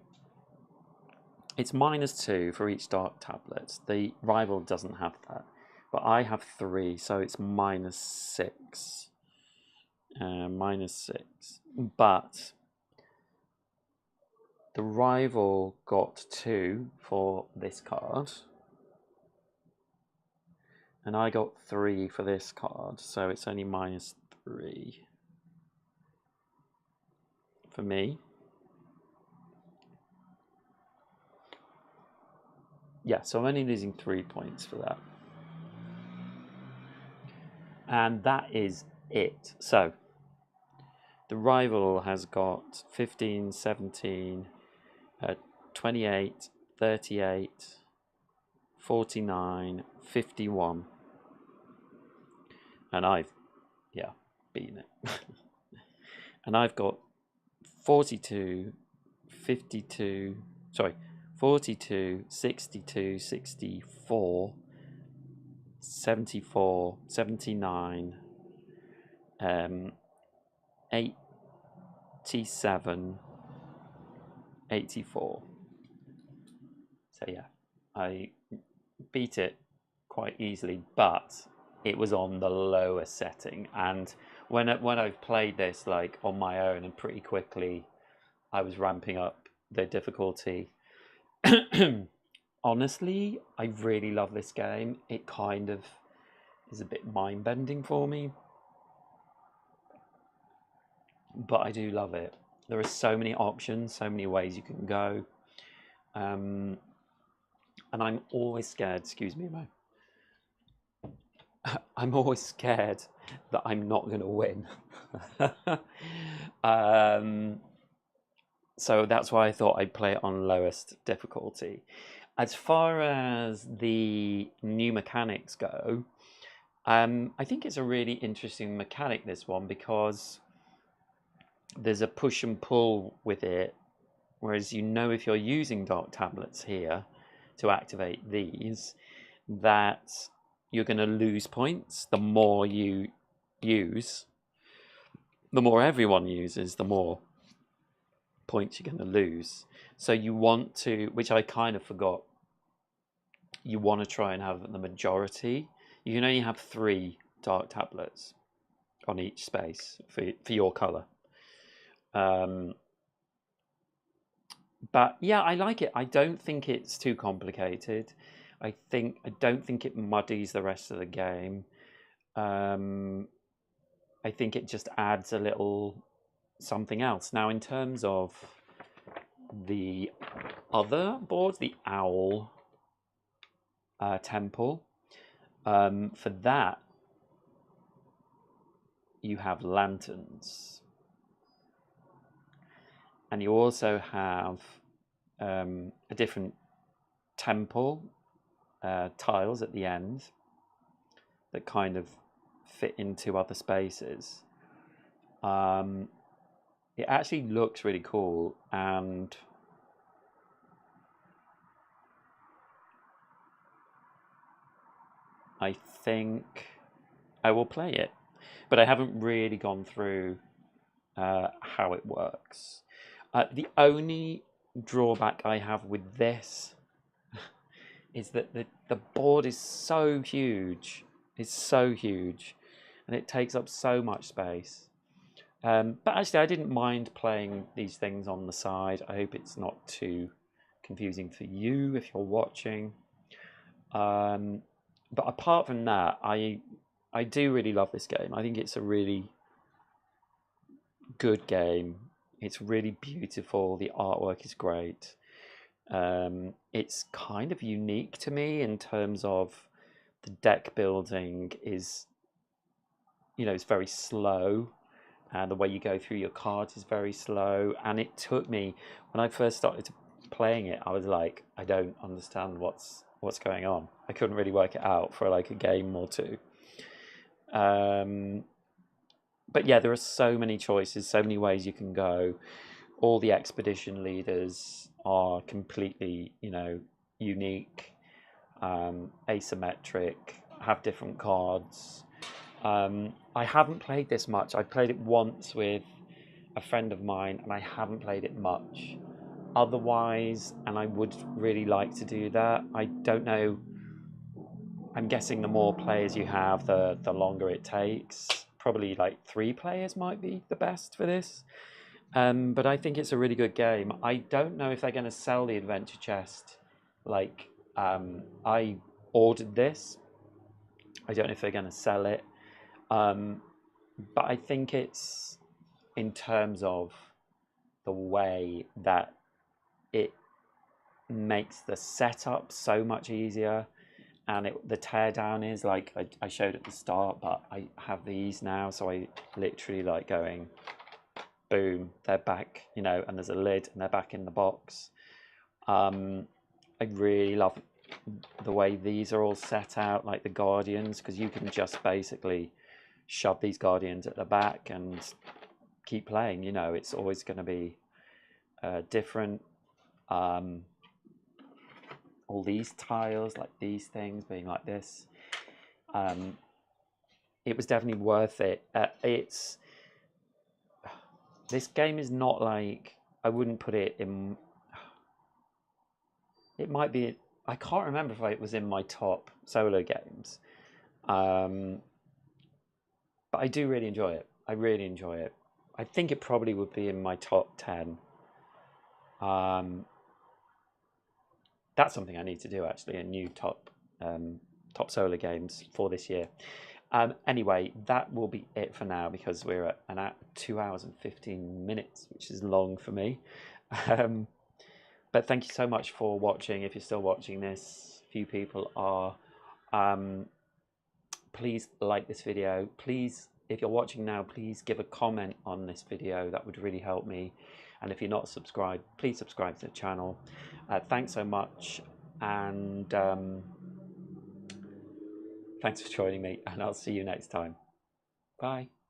it's -2 for each dark tablet. The rival doesn't have that, but I have 3, so it's -6. -6. But the rival got 2 for this card, and I got 3 for this card, so it's only -3 for me. Yeah, so I'm only losing 3 points for that. And that is it. So the rival has got 15, 17, 28, 38, 49, 51. And I've, beaten it. And I've got 42, 62, 64, 74, 79, 87, 84. So yeah, I beat it quite easily, but it was on the lowest setting. And when I've played this like on my own and pretty quickly, I was ramping up the difficulty. Honestly, I really love this game. It kind of is a bit mind bending for me, but I do love it. There are so many options, so many ways you can go. And I'm always scared, excuse me, Mo. I'm always scared that I'm not going to win. So that's why I thought I'd play it on lowest difficulty. As far as the new mechanics go, I think it's a really interesting mechanic, this one, because there's a push and pull with it. Whereas if you're using dark tablets here to activate these, that you're going to lose points. The more you use, the more everyone uses, the more points you're going to lose. So you want to, which I kind of forgot, you want to try and have the majority. You can only have 3 dark tablets on each space for your color. But yeah, I like it. I don't think it's too complicated. I don't think it muddies the rest of the game. I think it just adds a little something else. Now, in terms of the other boards, the Owl Temple, for that you have lanterns. And you also have a different temple tiles at the end that kind of fit into other spaces. It actually looks really cool, and I think I will play it, but I haven't really gone through how it works. The only drawback I have with this is that the board is so huge. It's so huge, and it takes up so much space. But actually, I didn't mind playing these things on the side. I hope it's not too confusing for you if you're watching. But apart from that, I do really love this game. I think it's a really good game. It's really beautiful. The artwork is great. It's kind of unique to me in terms of the deck building is, it's very slow, and the way you go through your cards is very slow. And it took me, when I first started playing it, I was like, I don't understand what's going on. I couldn't really work it out for like a game or two. But yeah, there are so many choices, so many ways you can go. All the expedition leaders are completely, unique, asymmetric, have different cards. I haven't played this much. I played it once with a friend of mine, and I haven't played it much otherwise, and I would really like to do that. I don't know. I'm guessing the more players you have, the longer it takes. Probably like 3 players might be the best for this. But I think it's a really good game. I don't know if they're going to sell the Adventure Chest. Like, I ordered this. I don't know if they're going to sell it. But I think it's, in terms of the way that it makes the setup so much easier, and the teardown is like I showed at the start, but I have these now, so I literally like going boom, they're back, and there's a lid and they're back in the box. I really love the way these are all set out, like the Guardians, because you can just basically shove these Guardians at the back and keep playing. It's always going to be different. All these tiles, like these things being like this, it was definitely worth it. This game is not like, I wouldn't put it in, it might be. I can't remember if it was in my top solo games, but I do really enjoy it. I really enjoy it. I think it probably would be in my top 10. That's something I need to do, actually, a new top solo games for this year. Anyway, that will be it for now because we're at 2 hours and 15 minutes, which is long for me. But thank you so much for watching. If you're still watching this, few people are. Please like this video. Please, if you're watching now, please give a comment on this video. That would really help me. And if you're not subscribed, please subscribe to the channel. Thanks so much, and thanks for joining me, and I'll see you next time. Bye.